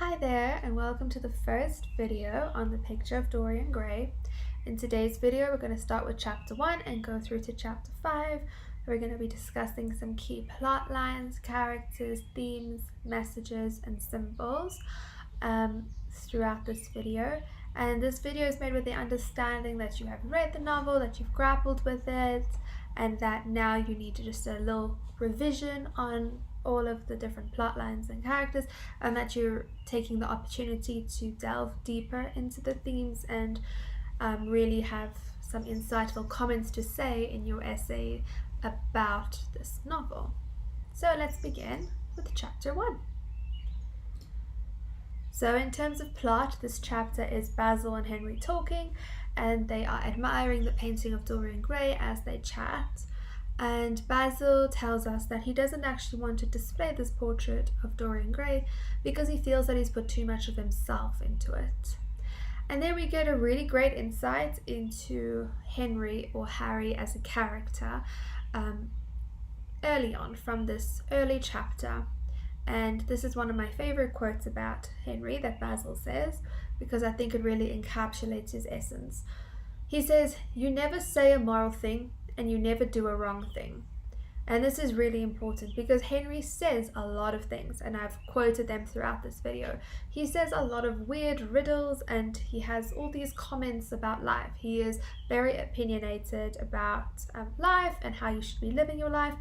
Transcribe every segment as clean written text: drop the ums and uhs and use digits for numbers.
Hi there, and welcome to the first video on the picture of Dorian Gray. In today's video we're going to start with chapter 1 and go through to chapter 5. We're going to be discussing some key plot lines, characters, themes, messages and symbols throughout this video. And this video is made with the understanding that you have read the novel, that you've grappled with it, and that now you need to just a little revision on all of the different plot lines and characters, and that you're taking the opportunity to delve deeper into the themes and really have some insightful comments to say in your essay about this novel. So let's begin with chapter 1. So in terms of plot, this chapter is Basil and Henry talking, and they are admiring the painting of Dorian Gray as they chat. And Basil tells us that he doesn't actually want to display this portrait of Dorian Gray because he feels that he's put too much of himself into it. And then we get a really great insight into Henry or Harry as a character early on from this early chapter. And this is one of my favorite quotes about Henry that Basil says, because I think it really encapsulates his essence. He says, "You never say a moral thing, and you never do a wrong thing." And this is really important because Henry says a lot of things, and I've quoted them throughout this video. He says a lot of weird riddles, and he has all these comments about life. He is very opinionated about life and how you should be living your life,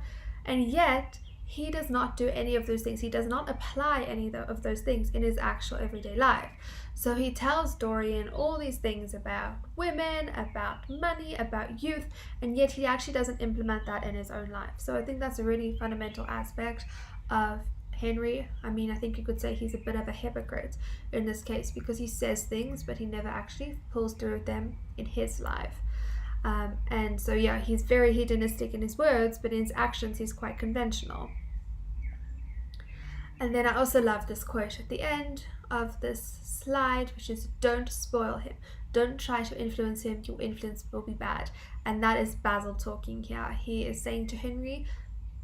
and yet he does not do any of those things. He does not apply any of those things in his actual everyday life. So he tells Dorian all these things about women, about money, about youth, and yet he actually doesn't implement that in his own life. So I think that's a really fundamental aspect of Henry. I mean, I think you could say he's a bit of a hypocrite in this case because he says things, but he never actually pulls through them in his life. And so yeah, he's very hedonistic in his words, but in his actions he's quite conventional. And then I also love this quote at the end of this slide, which is, "Don't spoil him. Don't try to influence him. Your influence will be bad." And that is Basil talking here. He is saying to Henry,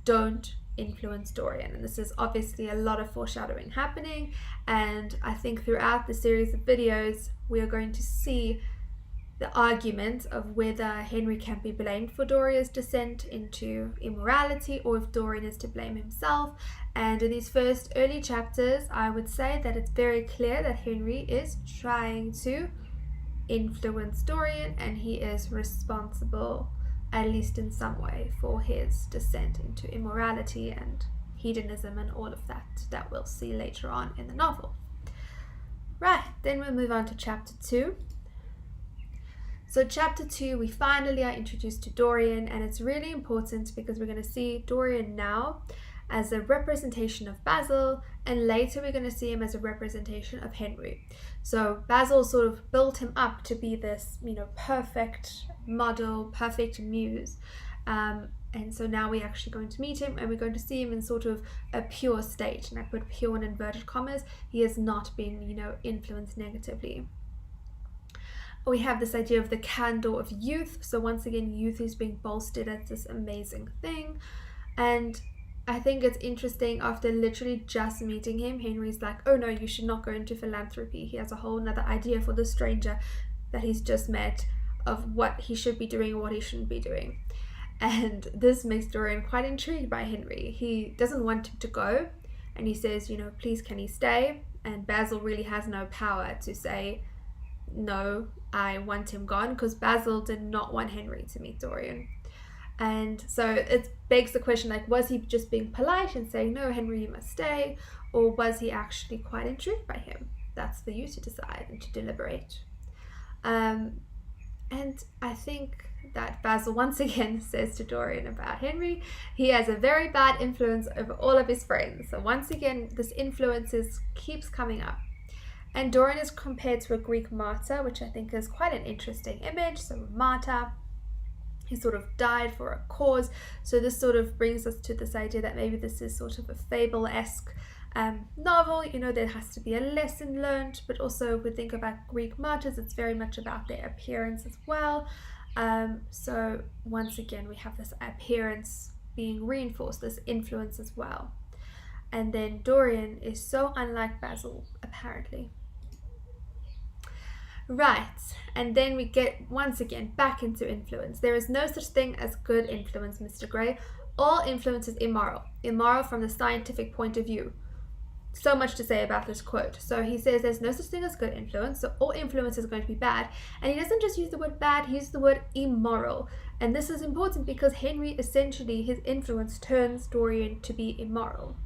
don't influence Dorian. And this is obviously a lot of foreshadowing happening. And I think throughout the series of videos, we are going to see the argument of whether Henry can be blamed for Dorian's descent into immorality or if Dorian is to blame himself. And in these first early chapters, I would say that it's very clear that Henry is trying to influence Dorian, and he is responsible, at least in some way, for his descent into immorality and hedonism and all of that we'll see later on in the novel. Right, then we'll move on to chapter 2. So chapter 2, we finally are introduced to Dorian, and it's really important because we're going to see Dorian now as a representation of Basil, and later we're going to see him as a representation of Henry. So Basil sort of built him up to be this, perfect model, perfect muse. And so now we're actually going to meet him, and we're going to see him in sort of a pure state. And I put pure in inverted commas. He has not been, influenced negatively. We have this idea of the candor of youth. So once again, youth is being bolstered as this amazing thing. And I think it's interesting, after literally just meeting him, Henry's like, "Oh no, you should not go into philanthropy." He has a whole nother idea for the stranger that he's just met of what he should be doing or what he shouldn't be doing. And this makes Dorian quite intrigued by Henry. He doesn't want him to go, and he says, "Please, can he stay?" And Basil really has no power to say, "No, I want him gone," because Basil did not want Henry to meet Dorian. And so it begs the question, was he just being polite and saying, "No, Henry, you must stay," or was he actually quite intrigued by him? That's for you to decide and to deliberate. And I think that Basil once again says to Dorian about Henry, he has a very bad influence over all of his friends. So once again, this influence keeps coming up. And Dorian is compared to a Greek martyr, which I think is quite an interesting image. So martyr, he sort of died for a cause. So this sort of brings us to this idea that maybe this is sort of a fable-esque novel. There has to be a lesson learned, but also if we think about Greek martyrs, it's very much about their appearance as well. So once again, we have this appearance being reinforced, this influence as well. And then Dorian is so unlike Basil, a apparently. Right, and then we get once again back into influence. There is no such thing as good influence, Mr. Gray. All influence is immoral. Immoral from the scientific point of view. So much to say about this quote. So he says there's no such thing as good influence, so all influence is going to be bad. And he doesn't just use the word bad, he uses the word immoral. And this is important because Henry, essentially, his influence turns Dorian to be immoral.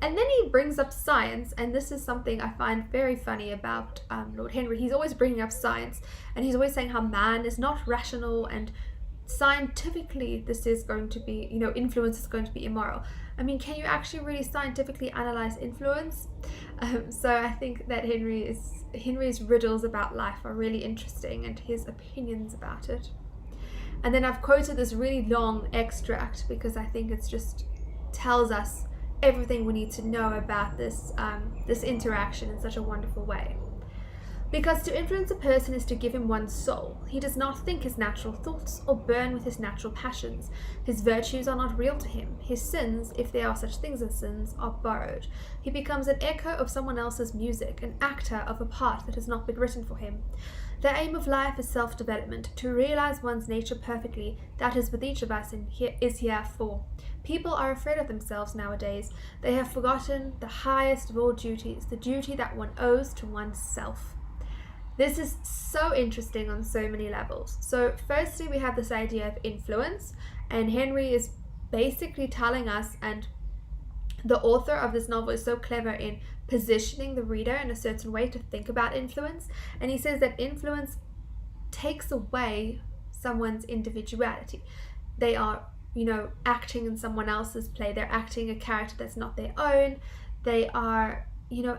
And then he brings up science, and this is something I find very funny about Lord Henry. He's always bringing up science, and he's always saying how man is not rational, and scientifically this is going to be, influence is going to be immoral. I mean, can you actually really scientifically analyze influence? So I think that Henry's riddles about life are really interesting, and his opinions about it. And then I've quoted this really long extract because I think it's just tells us everything we need to know about this interaction in such a wonderful way. Because to influence a person is to give him one's soul. He does not think his natural thoughts or burn with his natural passions. His virtues are not real to him. His sins, if there are such things as sins, are borrowed. He becomes an echo of someone else's music, an actor of a part that has not been written for him. The aim of life is self-development, to realize one's nature perfectly. That is with each of us and is here for. People are afraid of themselves nowadays. They have forgotten the highest of all duties, the duty that one owes to oneself. This is so interesting on so many levels. So firstly, we have this idea of influence, and Henry is basically telling us, and the author of this novel is so clever in positioning the reader in a certain way to think about influence. And he says that influence takes away someone's individuality. They are, acting in someone else's play. They're acting a character that's not their own. They are,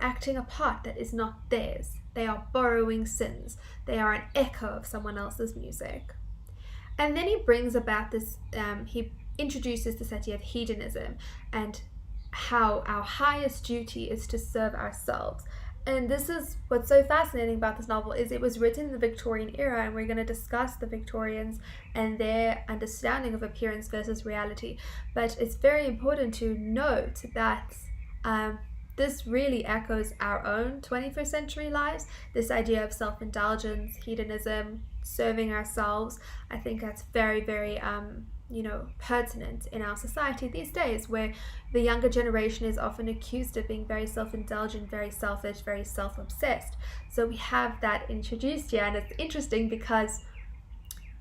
acting a part that is not theirs. They are borrowing sins. They are an echo of someone else's music. And then he brings about this, he introduces this idea of hedonism and how our highest duty is to serve ourselves. And this is what's so fascinating about this novel, is it was written in the Victorian era, and we're going to discuss the Victorians and their understanding of appearance versus reality. But it's very important to note that this really echoes our own 21st century lives. This idea of self-indulgence, hedonism, serving ourselves. I think that's very, very pertinent in our society these days, where the younger generation is often accused of being very self-indulgent, very selfish, very self-obsessed. So we have that introduced here, and it's interesting because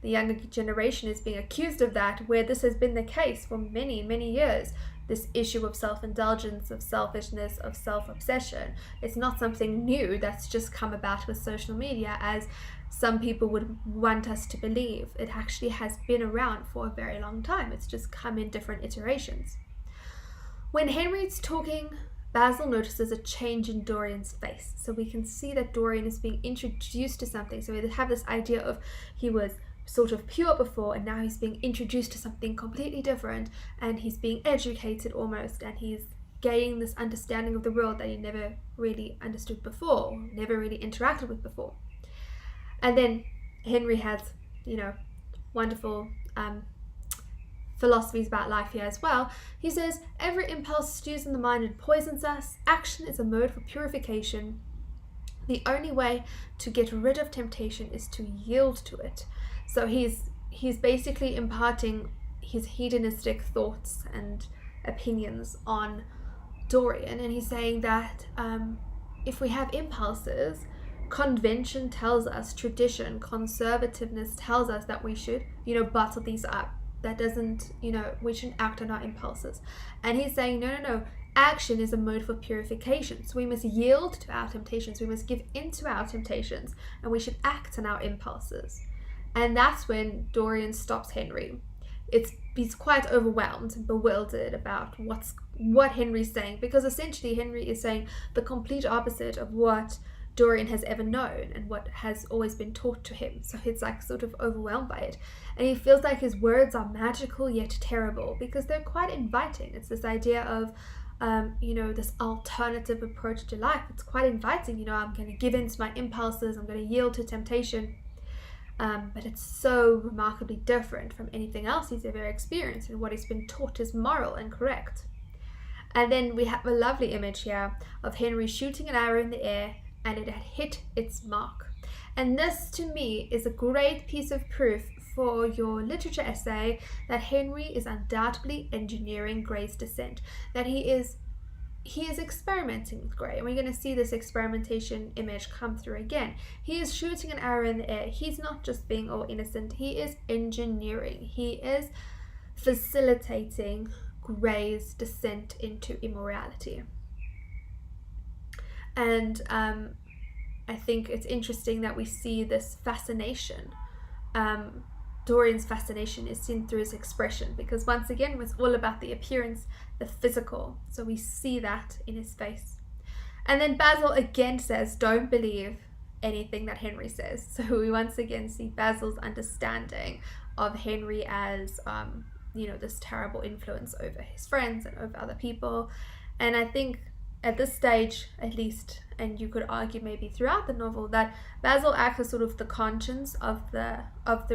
the younger generation is being accused of that, where this has been the case for many, many years. This issue of self-indulgence, of selfishness, of self-obsession. It's not something new that's just come about with social media, as some people would want us to believe. It actually has been around for a very long time. It's just come in different iterations. When Henry's talking, Basil notices a change in Dorian's face. So we can see that Dorian is being introduced to something. So we have this idea of he was sort of pure before, and now he's being introduced to something completely different, and he's being educated almost, and he's gaining this understanding of the world that he never really understood before, or never really interacted with before. And then Henry has, wonderful philosophies about life here as well. He says, every impulse stews in the mind and poisons us. Action is a mode for purification. The only way to get rid of temptation is to yield to it. So he's basically imparting his hedonistic thoughts and opinions on Dorian, and he's saying that if we have impulses, convention tells us, tradition, conservativeness tells us that we should, bottle these up. That doesn't, we shouldn't act on our impulses. And he's saying, no. Action is a mode for purification. So we must yield to our temptations. We must give in to our temptations, and we should act on our impulses. And that's when Dorian stops Henry. He's quite overwhelmed and bewildered about what Henry's saying, because essentially Henry is saying the complete opposite of what Dorian has ever known and what has always been taught to him. So he's like sort of overwhelmed by it, and he feels like his words are magical yet terrible, because they're quite inviting. It's this idea of this alternative approach to life. It's quite inviting. I'm going to give in to my impulses, I'm going to yield to temptation. But it's so remarkably different from anything else he's ever experienced, and what he's been taught is moral and correct. And then we have a lovely image here of Henry shooting an arrow in the air, and it had hit its mark. And this, to me, is a great piece of proof for your literature essay that Henry is undoubtedly engineering Gray's descent, that he is experimenting with Gray, and we're going to see this experimentation image come through again. He is shooting an arrow in the air. He's not just being all innocent, he is engineering, he is facilitating Gray's descent into immorality. And I think it's interesting that we see this fascination. Dorian's fascination is seen through his expression, because once again it's all about the appearance, the physical. So we see that in his face. And then Basil again says, don't believe anything that Henry says. So we once again see Basil's understanding of Henry as this terrible influence over his friends and over other people. And I think at this stage, at least, and you could argue maybe throughout the novel, that Basil acts as sort of the conscience of the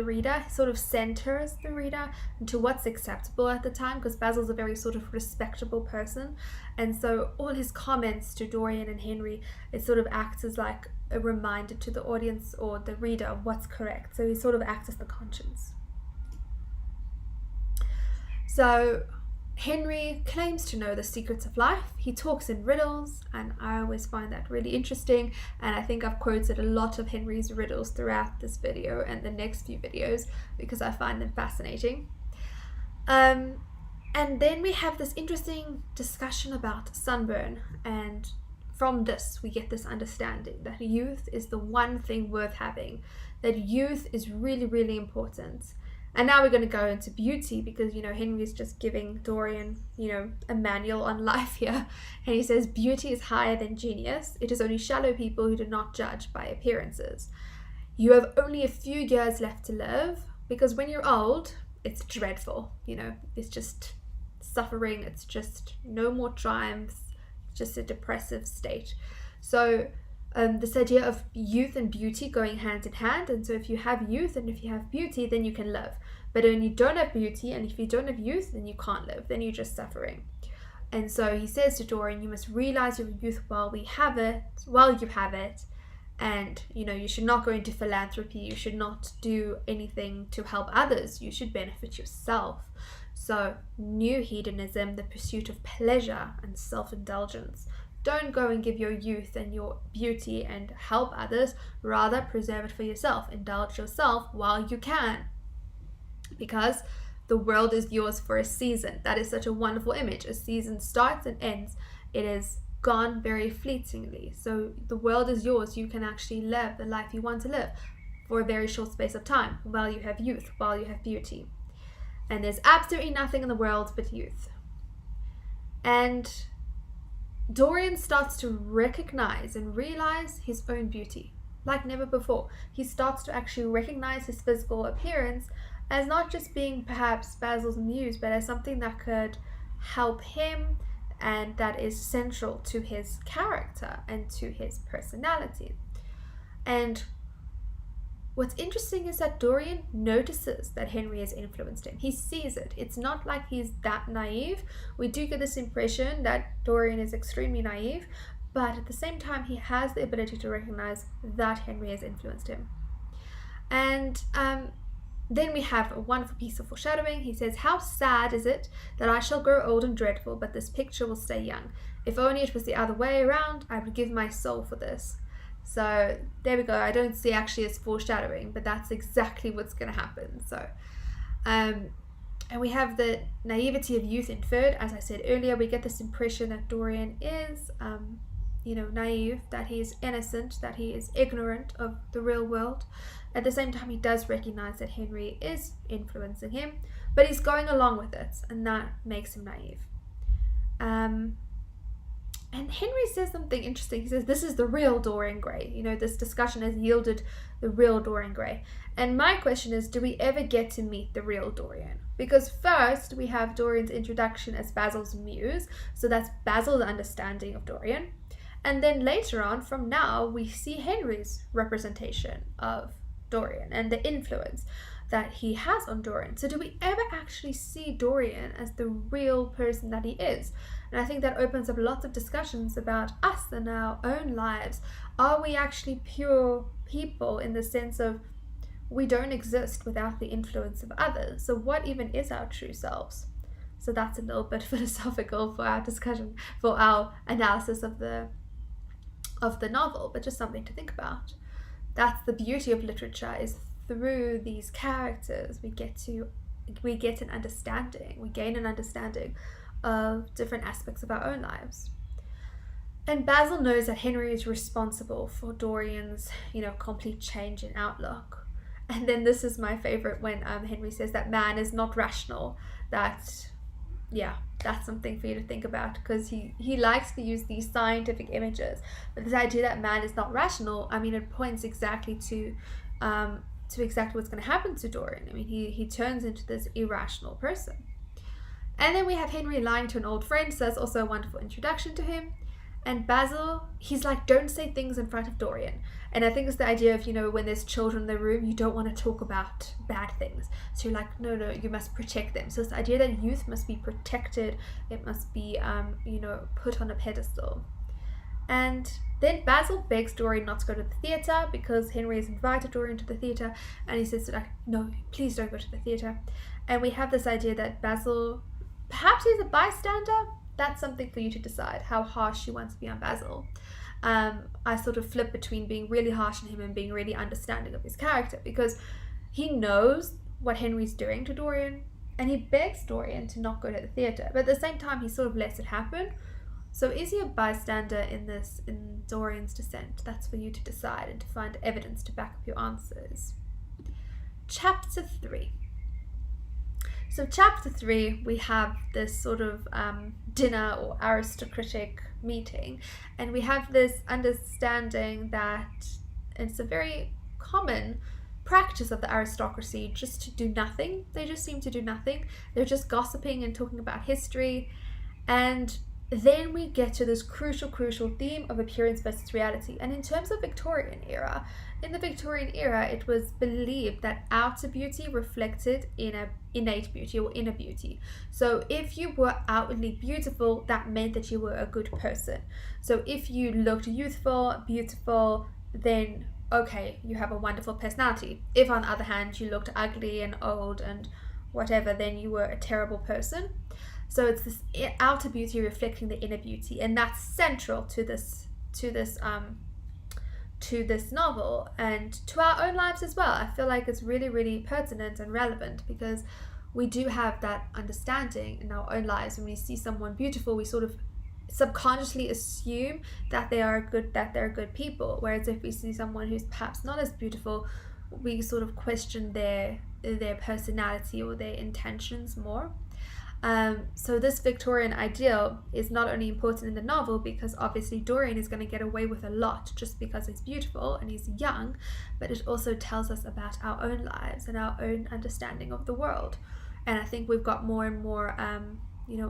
reader, sort of centers the reader into what's acceptable at the time, because Basil's a very sort of respectable person, and so all his comments to Dorian and Henry, it sort of acts as like a reminder to the audience or the reader of what's correct. So he sort of acts as the conscience. So Henry claims to know the secrets of life. He talks in riddles, and I always find that really interesting, and I think I've quoted a lot of Henry's riddles throughout this video and the next few videos because I find them fascinating. And then we have this interesting discussion about sunburn, and from this we get this understanding that youth is the one thing worth having, that youth is really, really important. And now we're going to go into beauty, because, Henry's just giving Dorian, a manual on life here. And he says, beauty is higher than genius. It is only shallow people who do not judge by appearances. You have only a few years left to live, because when you're old, it's dreadful. It's just suffering. It's just no more triumphs, just a depressive state. So this idea of youth and beauty going hand in hand. And so if you have youth and if you have beauty, then you can live. But when you don't have beauty and if you don't have youth, then you can't live. Then you're just suffering. And so he says to Dorian, you must realize your youth while you have it. And, you should not go into philanthropy. You should not do anything to help others. You should benefit yourself. So new hedonism, the pursuit of pleasure and self-indulgence. Don't go and give your youth and your beauty and help others. Rather, preserve it for yourself. Indulge yourself while you can. Because the world is yours for a season. That is such a wonderful image. A season starts and ends. It is gone very fleetingly. So the world is yours. You can actually live the life you want to live for a very short space of time while you have youth, while you have beauty. And there's absolutely nothing in the world but youth. And Dorian starts to recognize and realize his own beauty like never before. He starts to actually recognize his physical appearance as not just being perhaps Basil's muse, but as something that could help him and that is central to his character and to his personality. And what's interesting is that Dorian notices that Henry has influenced him. He sees it. It's not like he's that naive. We do get this impression that Dorian is extremely naive, but at the same time, he has the ability to recognize that Henry has influenced him. And then we have a wonderful piece of foreshadowing. He says, how sad is it that I shall grow old and dreadful, but this picture will stay young. If only it was the other way around, I would give my soul for this. So there we go. I don't see actually as foreshadowing, but that's exactly what's going to happen. So, and we have the naivety of youth inferred. As I said earlier, we get this impression that Dorian is, naive, that he is innocent, that he is ignorant of the real world. At the same time, he does recognize that Henry is influencing him, but he's going along with it, and that makes him naive. And Henry says something interesting. He says, this is the real Dorian Gray. This discussion has yielded the real Dorian Gray. And my question is, do we ever get to meet the real Dorian? Because first, we have Dorian's introduction as Basil's muse. So that's Basil's understanding of Dorian. And then later on, from now, we see Henry's representation of Dorian and the influence that he has on Dorian. So do we ever actually see Dorian as the real person that he is? And I think that opens up lots of discussions about us and our own lives. Are we actually pure people in the sense of we don't exist without the influence of others? So what even is our true selves? So that's a little bit philosophical for our discussion, for our analysis of the novel, but just something to think about. That's the beauty of literature, is through these characters we get an understanding, we gain an understanding of different aspects of our own lives. And Basil knows that Henry is responsible for Dorian's, complete change in outlook. And then this is my favorite, when Henry says that man is not rational. That's something for you to think about, because he likes to use these scientific images, but this idea that man is not rational, it points exactly to exactly what's going to happen to Dorian. He turns into this irrational person. And then we have Henry lying to an old friend, so that's also a wonderful introduction to him. And Basil, he's like, don't say things in front of Dorian. And I think it's the idea of, when there's children in the room, you don't want to talk about bad things. So you're like, no, you must protect them. So it's the idea that youth must be protected. It must be, put on a pedestal. And then Basil begs Dorian not to go to the theatre, because Henry has invited Dorian to the theatre. And he says, no, please don't go to the theatre. And we have this idea that Basil, perhaps he's a bystander. That's something for you to decide, how harsh you want to be on Basil. I sort of flip between being really harsh on him and being really understanding of his character, because he knows what Henry's doing to Dorian, and he begs Dorian to not go to the theatre, but at the same time he sort of lets it happen. So is he a bystander in Dorian's descent? That's for you to decide and to find evidence to back up your answers. Chapter 3. So chapter 3, we have this sort of dinner or aristocratic meeting, and we have this understanding that it's a very common practice of the aristocracy just to do nothing. They just seem to do nothing. They're just gossiping and talking about history. And then we get to this crucial theme of appearance versus reality. And in terms of Victorian era, in the Victorian era, it was believed that outer beauty reflected in a innate beauty or inner beauty. So if you were outwardly beautiful, that meant that you were a good person. So if you looked youthful, beautiful, then okay, you have a wonderful personality. If on the other hand you looked ugly and old and whatever, then you were a terrible person. So it's this outer beauty reflecting the inner beauty, and that's central to this novel and to our own lives as well. I feel like it's really pertinent and relevant, because we do have that understanding in our own lives. When we see someone beautiful, we sort of subconsciously assume that they're good people, whereas if we see someone who's perhaps not as beautiful, we sort of question their personality or their intentions more. So this Victorian ideal is not only important in the novel because obviously Dorian is going to get away with a lot just because he's beautiful and he's young, but it also tells us about our own lives and our own understanding of the world. And I think we've got more and more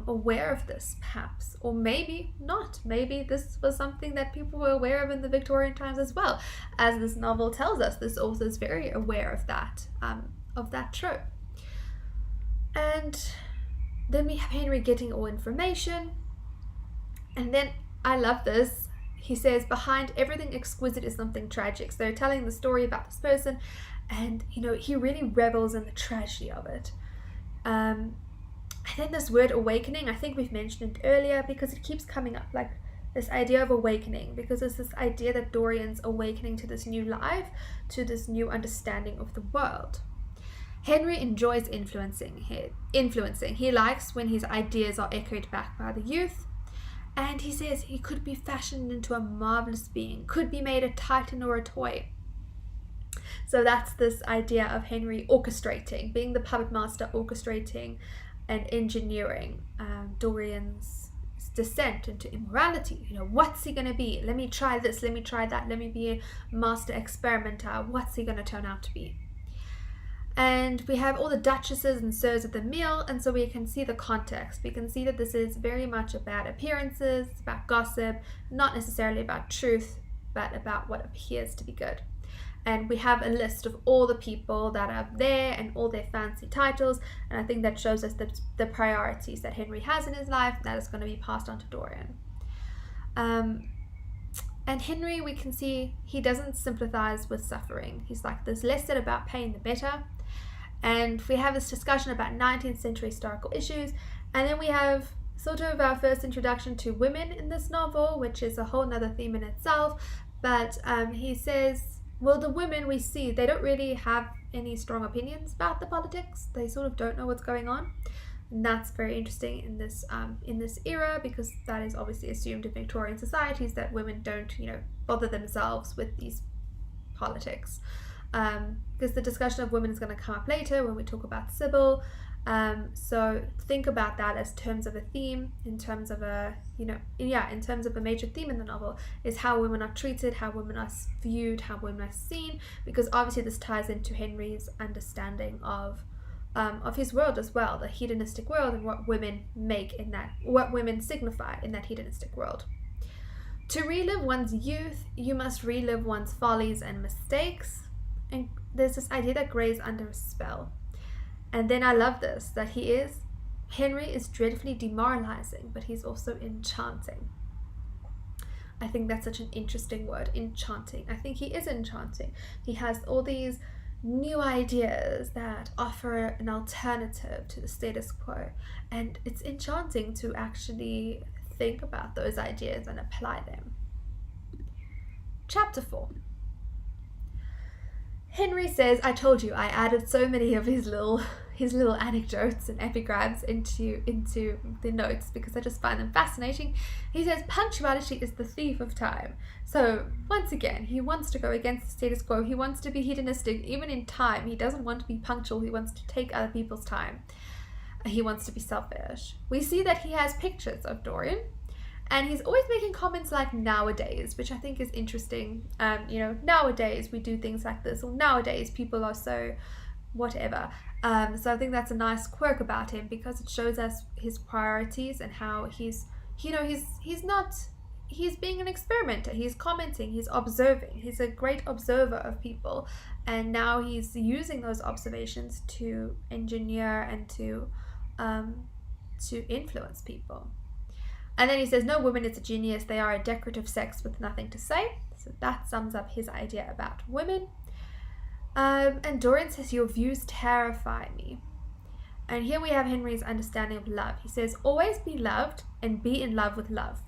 aware of this, perhaps, or maybe not. Maybe this was something that people were aware of in the Victorian times as well. As this novel tells us, this author is very aware of that trope. And then we have Henry getting all information, and then I love this. He says, behind everything exquisite is something tragic. So they're telling the story about this person, and he really revels in the tragedy of it. And then this word awakening, I think we've mentioned it earlier because it keeps coming up, like this idea of awakening, because it's this idea that Dorian's awakening to this new life, to this new understanding of the world. Henry enjoys influencing. He likes when his ideas are echoed back by the youth. And he says he could be fashioned into a marvelous being, could be made a titan or a toy. So that's this idea of Henry orchestrating, being the puppet master, orchestrating and engineering Dorian's descent into immorality. What's he going to be? Let me try this, let me try that, let me be a master experimenter. What's he going to turn out to be? And we have all the duchesses and sirs at the meal, and so we can see the context. We can see that this is very much about appearances, about gossip, not necessarily about truth, but about what appears to be good. and we have a list of all the people that are there and all their fancy titles, and I think that shows us the priorities that Henry has in his life that is going to be passed on to Dorian. And Henry, we can see he doesn't sympathize with suffering. He's like, there's less said about pain the better. And we have this discussion about 19th century historical issues, and then we have sort of our first introduction to women in this novel, which is a whole nother theme in itself. But he says, well, the women we see, they don't really have any strong opinions about the politics. They sort of don't know what's going on. And that's very interesting in this era, because that is obviously assumed in Victorian societies, that women don't, bother themselves with these politics. Because the discussion of women is going to come up later when we talk about Sybil. So think about that as terms of a theme, in terms of a major theme in the novel, is how women are treated, how women are viewed, how women are seen, because obviously this ties into Henry's understanding of his world as well, the hedonistic world, and what women signify in that hedonistic world. To relive one's youth, you must relive one's follies and mistakes, and there's this idea that Gray's under a spell. And then I love this, that Henry is dreadfully demoralizing, but he's also enchanting. I think that's such an interesting word, enchanting. I think he is enchanting. He has all these new ideas that offer an alternative to the status quo, and it's enchanting to actually think about those ideas and apply them. Chapter 4. Henry says, I told you I added so many of his little anecdotes and epigrams into the notes because I just find them fascinating. He says punctuality is the thief of time. So once again, he wants to go against the status quo. He wants to be hedonistic even in time. He doesn't want to be punctual. He wants to take other people's time. He wants to be selfish. We see that he has pictures of Dorian, and he's always making comments like nowadays, which I think is interesting. Nowadays we do things like this, or nowadays people are so whatever. So I think that's a nice quirk about him, because it shows us his priorities and how he's being an experimenter. He's commenting, he's observing. He's a great observer of people, and now he's using those observations to engineer and to influence people. And then he says, no woman is a genius. They are a decorative sex with nothing to say. So that sums up his idea about women. And Dorian says, your views terrify me. And here we have Henry's understanding of love. He says, always be loved and be in love with love.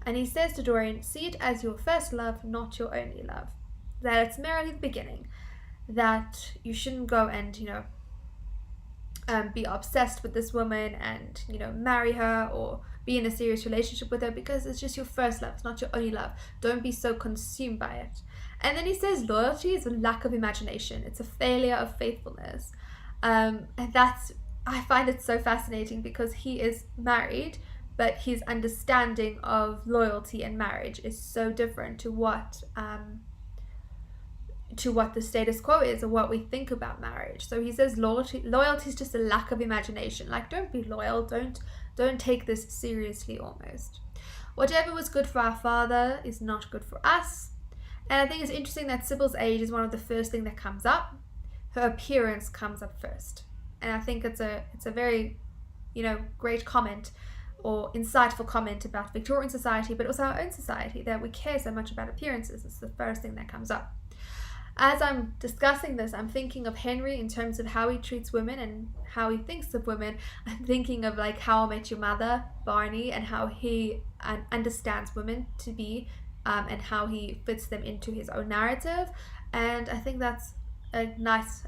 And he says to Dorian, see it as your first love, not your only love. That it's merely the beginning. That you shouldn't go and, be obsessed with this woman and, marry her or be in a serious relationship with her, because it's just your first love. It's not your only love. Don't be so consumed by it. And then he says loyalty is a lack of imagination. It's a failure of faithfulness. And I find it so fascinating, because he is married, but his understanding of loyalty and marriage is so different to what the status quo is, or what we think about marriage. So he says loyalty is just a lack of imagination. Like, don't be loyal. Don't take this seriously almost. Whatever was good for our father is not good for us. And I think it's interesting that Sybil's age is one of the first thing that comes up. Her appearance comes up first. And I think it's a very, great comment or insightful comment about Victorian society, but also our own society, that we care so much about appearances. It's the first thing that comes up. As I'm discussing this, I'm thinking of Henry in terms of how he treats women and how he thinks of women. I'm thinking of like How I Met Your Mother, Barney, and how he understands women to be, and how he fits them into his own narrative. And I think that's a nice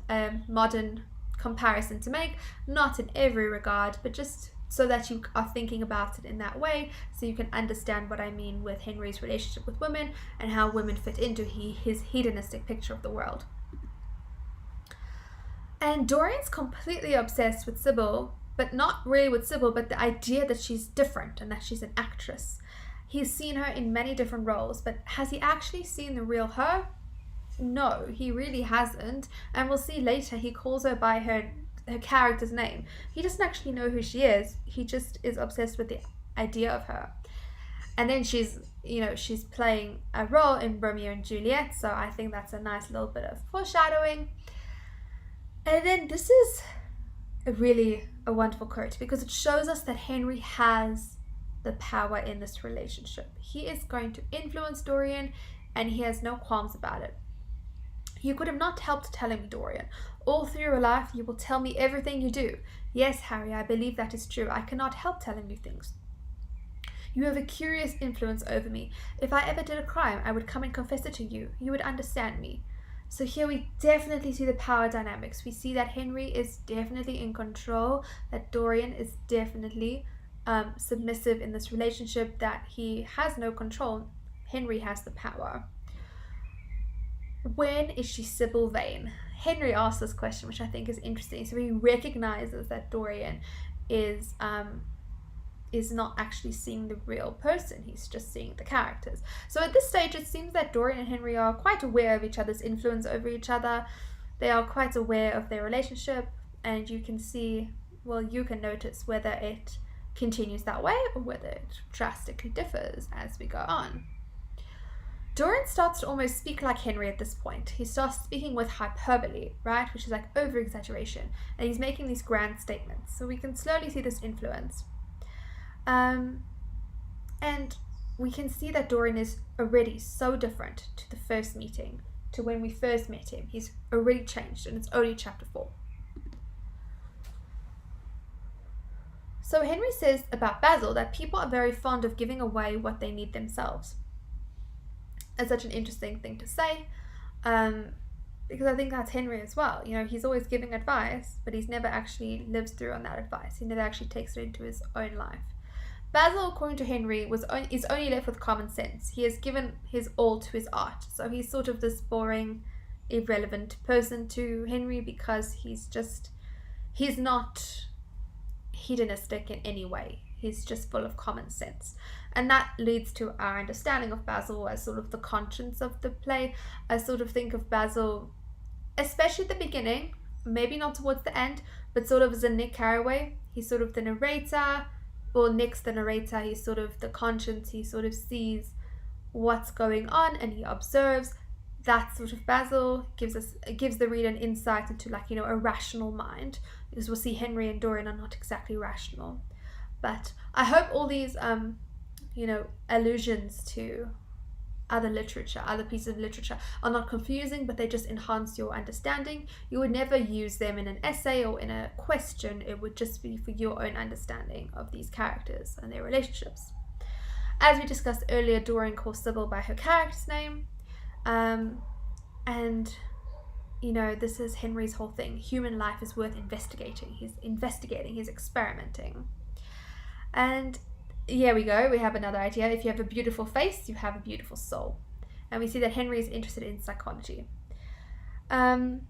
modern comparison to make, not in every regard, but just so that you are thinking about it in that way, so you can understand what I mean with Henry's relationship with women and how women fit into his hedonistic picture of the world. And Dorian's completely obsessed with Sybil, but not really with Sybil, but the idea that she's different and that she's an actress. He's seen her in many different roles, but has he actually seen the real her? No, he really hasn't. And we'll see later he calls her by her character's name. He doesn't actually know who she is. He just is obsessed with the idea of her. And then she's playing a role in Romeo and Juliet, so I think that's a nice little bit of foreshadowing. And then this is really a wonderful quote because it shows us that Henry has the power in this relationship. He is going to influence Dorian, and he has no qualms about it. You could have not helped telling me, Dorian. All through your life, you will tell me everything you do. Yes, Harry, I believe that is true. I cannot help telling you things. You have a curious influence over me. If I ever did a crime, I would come and confess it to you. You would understand me. So here we definitely see the power dynamics. We see that Henry is definitely in control, that Dorian is definitely submissive in this relationship, that he has no control. Henry has the power. When is she Sybil vain? Henry asks this question, which I think is interesting. So he recognizes that Dorian is not actually seeing the real person. He's just seeing the characters. So at this stage, it seems that Dorian and Henry are quite aware of each other's influence over each other. They are quite aware of their relationship, and you can see, well, you can notice whether it continues that way or whether it drastically differs as we go on. Dorian starts to almost speak like Henry at this point. He starts speaking with hyperbole, right, which is like over-exaggeration, and he's making these grand statements. So we can slowly see this influence. And we can see that Dorian is already so different to the first meeting, to when we first met him. He's already changed, and it's only chapter 4. So Henry says about Basil that people are very fond of giving away what they need themselves. It's such an interesting thing to say, because I think that's Henry as well. He's always giving advice, but he's never actually lives through on that advice. He never actually takes it into his own life. Basil, according to Henry, is only left with common sense. He has given his all to his art. So he's sort of this boring, irrelevant person to Henry because he's not hedonistic in any way. He's just full of common sense. And that leads to our understanding of Basil as sort of the conscience of the play. I sort of think of Basil, especially at the beginning, maybe not towards the end, but sort of as a Nick Carraway. He's sort of the narrator, or Nick's the narrator. He's sort of the conscience. He sort of sees what's going on and he observes. That sort of Basil gives the reader an insight into a rational mind, because we'll see Henry and Dorian are not exactly rational. But I hope all these allusions to other literature, other pieces of literature are not confusing, but they just enhance your understanding. You would never use them in an essay or in a question. It would just be for your own understanding of these characters and their relationships. As we discussed earlier, Dorian calls Sybil by her character's name. This is Henry's whole thing. Human life is worth investigating. He's experimenting. And here we go, we have another idea. If you have a beautiful face, you have a beautiful soul. And we see that Henry is interested in psychology. And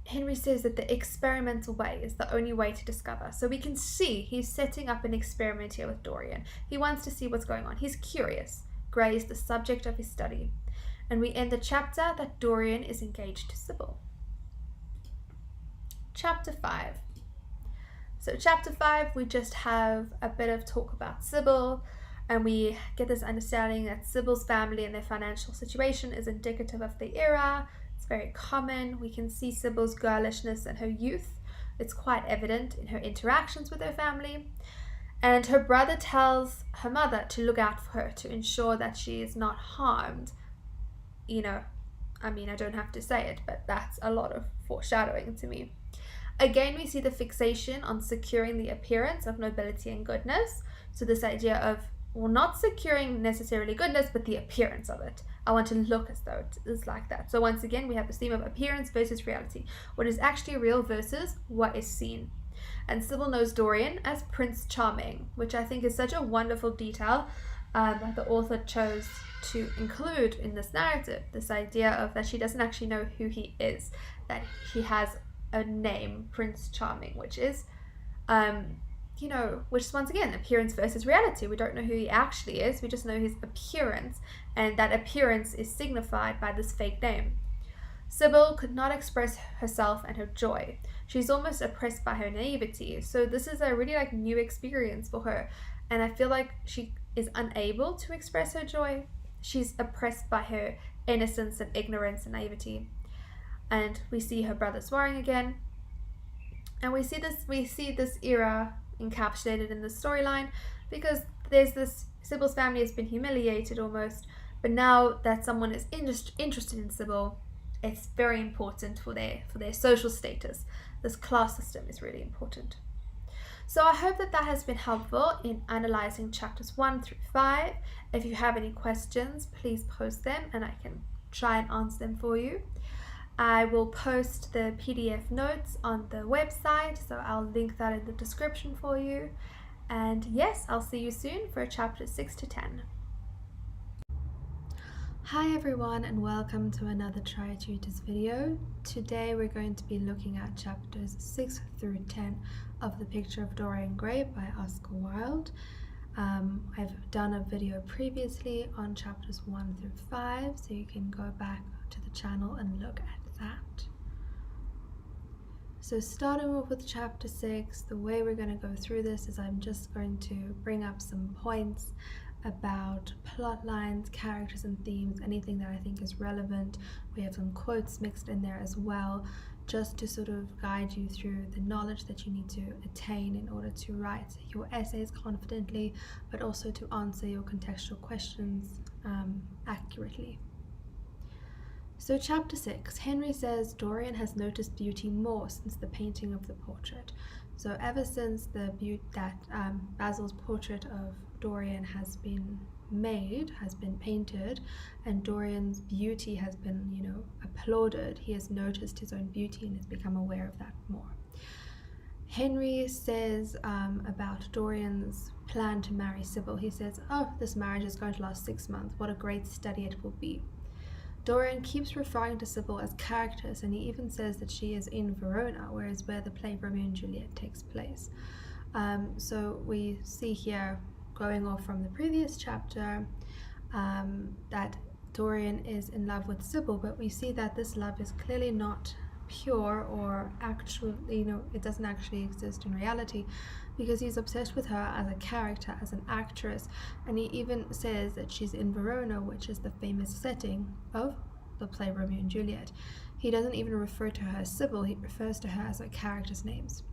Henry says that the experimental way is the only way to discover. So we can see he's setting up an experiment here with Dorian. He wants to see what's going on. He's curious. Grey is the subject of his study. And we end the chapter that Dorian is engaged to Sybil. Chapter 5. So chapter 5, we just have a bit of talk about Sybil, and we get this understanding that Sybil's family and their financial situation is indicative of the era. It's very common. We can see Sybil's girlishness and her youth. It's quite evident in her interactions with her family. And her brother tells her mother to look out for her, to ensure that she is not harmed. I don't have to say it, but that's a lot of foreshadowing to me. Again, we see the fixation on securing the appearance of nobility and goodness. So this idea of, not securing necessarily goodness, but the appearance of it. I want to look as though it is like that. So once again, we have this theme of appearance versus reality. What is actually real versus what is seen. And Sybil knows Dorian as Prince Charming, which I think is such a wonderful detail that the author chose to include in this narrative. This idea of that she doesn't actually know who he is, that he has a name, Prince Charming, which is once again, appearance versus reality. We don't know who he actually is, we just know his appearance, and that appearance is signified by this fake name. Sybil could not express herself and her joy. She's almost oppressed by her naivety, so this is a really new experience for her, and I feel like is unable to express her joy. She's oppressed by her innocence and ignorance and naivety. And we see her brothers warring again. And we see this era encapsulated in the storyline because there's this Sybil's family has been humiliated almost, but now that someone is interested in Sybil, it's very important for their social status. This class system is really important. So I hope that has been helpful in analyzing chapters 1 through 5. If you have any questions, please post them and I can try and answer them for you. I will post the PDF notes on the website, so I'll link that in the description for you. And yes, I'll see you soon for chapters 6 to 10. Hi everyone and welcome to another Tri-tutors video. Today we're going to be looking at chapters 6 through 10 of The Picture of Dorian Gray by Oscar Wilde. I've done a video previously on chapters 1 through 5, so you can go back to the channel and look at that. So starting off with chapter 6, the way we're going to go through this is I'm just going to bring up some points about plot lines, characters and themes, anything that I think is relevant. We have some quotes mixed in there as well, just to sort of guide you through the knowledge that you need to attain in order to write your essays confidently, but also to answer your contextual questions accurately. So chapter 6, Henry says Dorian has noticed beauty more since the painting of the portrait. So ever since Basil's portrait of Dorian has been painted, and Dorian's beauty has been, applauded, he has noticed his own beauty and has become aware of that more. Henry says about Dorian's plan to marry Sybil, he says, "Oh, this marriage is going to last 6 months. What a great study it will be." Dorian keeps referring to Sybil as characters, and he even says that she is in Verona, where the play Romeo and Juliet takes place. So we see here, going off from the previous chapter, that Dorian is in love with Sybil, but we see that this love is clearly not pure or actual, it doesn't actually exist in reality, because he's obsessed with her as a character, as an actress, and he even says that she's in Verona, which is the famous setting of the play Romeo and Juliet. He doesn't even refer to her as Sybil, he refers to her as her characters' names.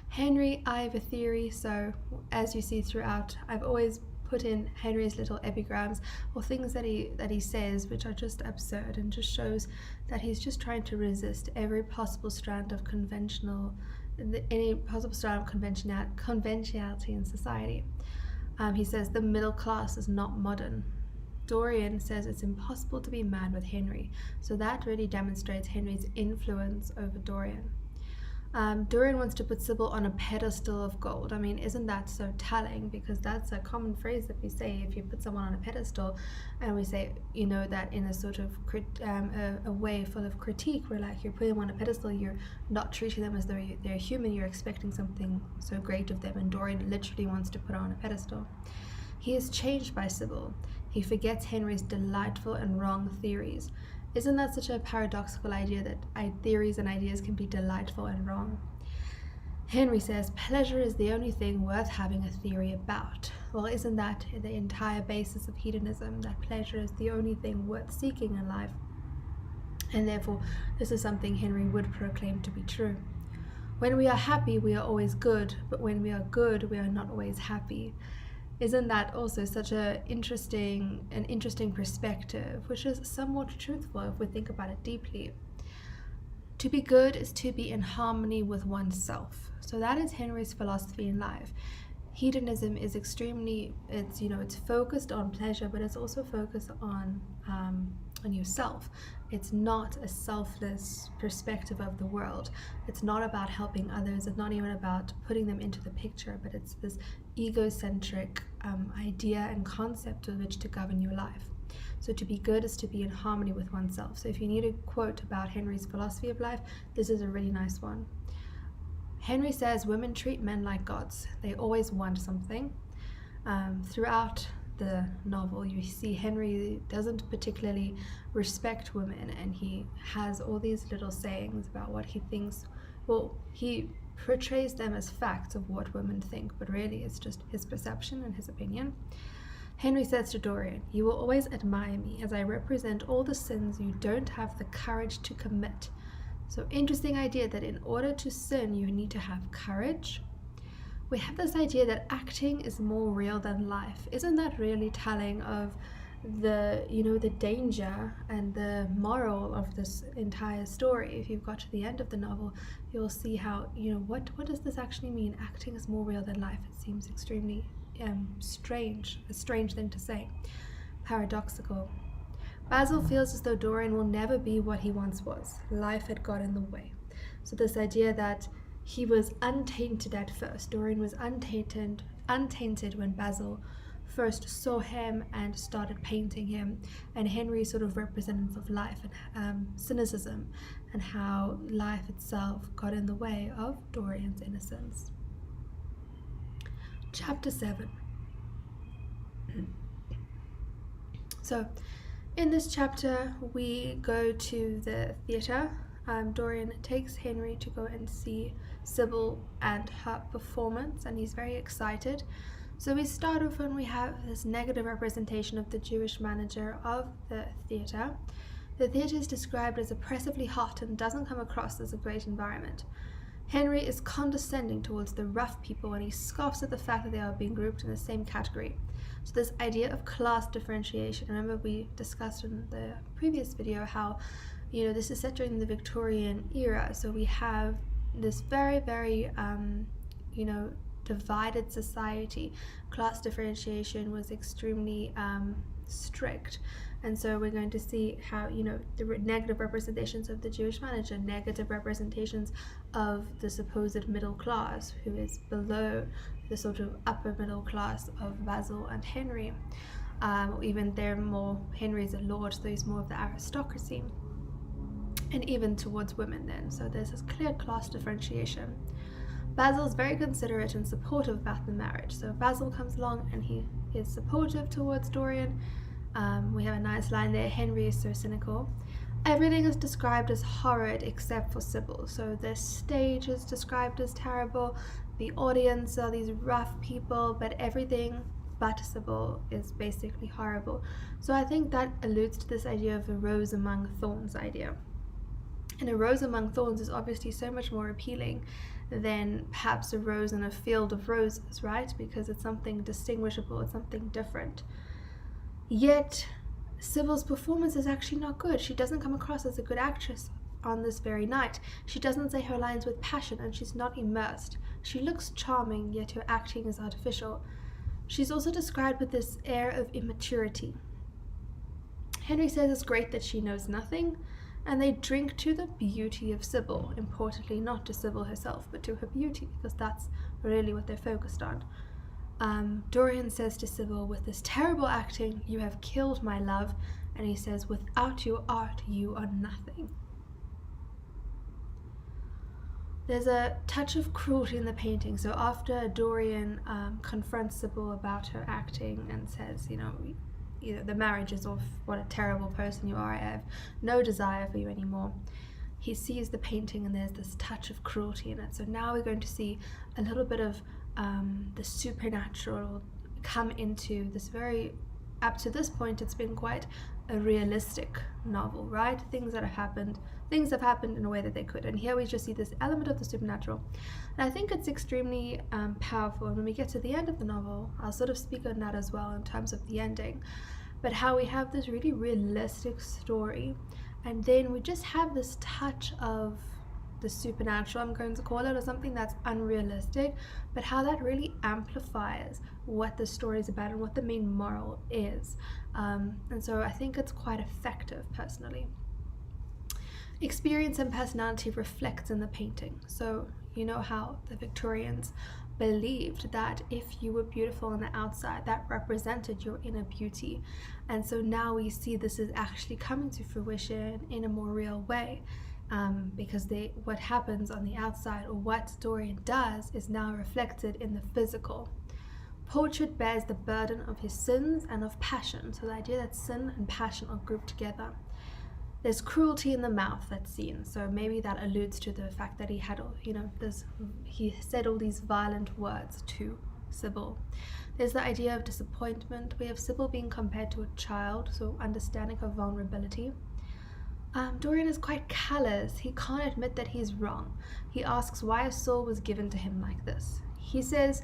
Henry, I have a theory, so as you see throughout, I've always put in Henry's little epigrams or things that he says which are just absurd and just shows that he's just trying to resist every possible strand of conventionality in society. He says the middle class is not modern. Dorian says it's impossible to be mad with Henry, so that really demonstrates Henry's influence over Dorian. Dorian wants to put Sybil on a pedestal of gold. I mean, isn't that so telling? Because that's a common phrase that we say if you put someone on a pedestal, and we say, that in a sort of a way full of critique, where like you're putting them on a pedestal, you're not treating them as though they're human, you're expecting something so great of them, and Dorian literally wants to put her on a pedestal. He is changed by Sybil. He forgets Henry's delightful and wrong theories. Isn't that such a paradoxical idea that theories and ideas can be delightful and wrong? Henry says pleasure is the only thing worth having a theory about. Well, isn't that the entire basis of hedonism, that pleasure is the only thing worth seeking in life? And therefore, this is something Henry would proclaim to be true. When we are happy, we are always good, but when we are good, we are not always happy. Isn't that also such an interesting perspective, which is somewhat truthful if we think about it deeply? To be good is to be in harmony with oneself. So that is Henry's philosophy in life. Hedonism is it's focused on pleasure, but it's also focused on yourself. It's not a selfless perspective of the world. It's not about helping others. It's not even about putting them into the picture, but it's this egocentric idea and concept with which to govern your life. So to be good is to be in harmony with oneself. So if you need a quote about Henry's philosophy of life, this is a really nice one. Henry says women treat men like gods. They always want something. Throughout the novel, you see Henry doesn't particularly respect women, and he has all these little sayings about what he thinks. Well, he portrays them as facts of what women think, but really it's just his perception and his opinion. Henry says to Dorian, "You will always admire me as I represent all the sins you don't have the courage to commit." So interesting idea that in order to sin, you need to have courage. We have this idea that acting is more real than life. Isn't that really telling of the danger and the moral of this entire story? If you've got to the end of the novel, you'll see how, what does this actually mean? Acting is more real than life. It seems extremely strange, a strange thing to say, paradoxical. Basil feels as though Dorian will never be what he once was. Life had got in the way. So this idea that he was untainted at first. Dorian was untainted when Basil first saw him and started painting him, and Henry sort of representative of life and cynicism, and how life itself got in the way of Dorian's innocence. Chapter 7. So in this chapter we go to the theatre. Dorian takes Henry to go and see Sybil and her performance, and he's very excited. So we start off when we have this negative representation of the Jewish manager of the theatre. The theatre is described as oppressively hot and doesn't come across as a great environment. Henry is condescending towards the rough people, and he scoffs at the fact that they are being grouped in the same category. So this idea of class differentiation, remember we discussed in the previous video how this is set during the Victorian era, so we have this very, very divided society. Class differentiation was extremely strict, and so we're going to see how the negative representations of the Jewish manager, negative representations of the supposed middle class, who is below the sort of upper middle class of Basil and Henry, or even Henry's a lord, so he's more of the aristocracy, and even towards women then. So there's this clear class differentiation. Basil is very considerate and supportive about the marriage. So Basil comes along and he is supportive towards Dorian. We have a nice line there, Henry is so cynical. Everything is described as horrid except for Sybil. So the stage is described as terrible, the audience are these rough people, but everything but Sybil is basically horrible. So I think that alludes to this idea of a rose among thorns idea. And a rose among thorns is obviously so much more appealing than perhaps a rose in a field of roses, right? Because it's something distinguishable, it's something different. Yet Sybil's performance is actually not good. She doesn't come across as a good actress on this very night. She doesn't say her lines with passion, and she's not immersed. She looks charming, yet her acting is artificial. She's also described with this air of immaturity. Henry says it's great that she knows nothing, and they drink to the beauty of Sybil, importantly not to Sybil herself, but to her beauty, because that's really what they're focused on. Dorian says to Sybil, "With this terrible acting, you have killed my love," and he says, "Without your art, you are nothing." There's a touch of cruelty in the painting. So after Dorian confronts Sybil about her acting and says, the marriage is off, what a terrible person you are, I have no desire for you anymore, he sees the painting and there's this touch of cruelty in it. So now we're going to see a little bit of the supernatural come into this up to this point it's been quite a realistic novel, right? Things have happened in a way that they could, and here we just see this element of the supernatural, and I think it's extremely powerful. And when we get to the end of the novel, I'll sort of speak on that as well in terms of the ending, but how we have this really realistic story, and then we just have this touch of the supernatural, I'm going to call it, or something that's unrealistic, but how that really amplifies what the story is about and what the main moral is. And so I think it's quite effective personally. Experience and personality reflects in the painting. So you know how the Victorians believed that if you were beautiful on the outside, that represented your inner beauty. And so now we see this is actually coming to fruition in a more real way. Because what happens on the outside, or what Dorian does, is now reflected in the physical. Portrait bears the burden of his sins and of passion, so the idea that sin and passion are grouped together. There's cruelty in the mouth that's seen, so maybe that alludes to the fact that he had, he said all these violent words to Sybil. There's the idea of disappointment. We have Sybil being compared to a child, so understanding her vulnerability. Dorian is quite callous. He can't admit that he's wrong. He asks why a soul was given to him like this. He says,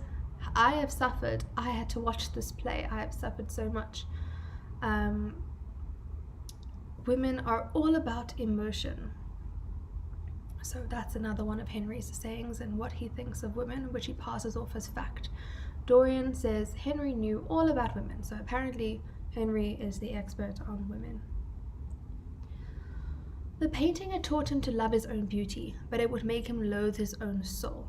I have suffered. I had to watch this play. I have suffered so much. Women are all about emotion. So that's another one of Henry's sayings and what he thinks of women, which he passes off as fact. Dorian says Henry knew all about women, so apparently Henry is the expert on women. The painting had taught him to love his own beauty, but it would make him loathe his own soul.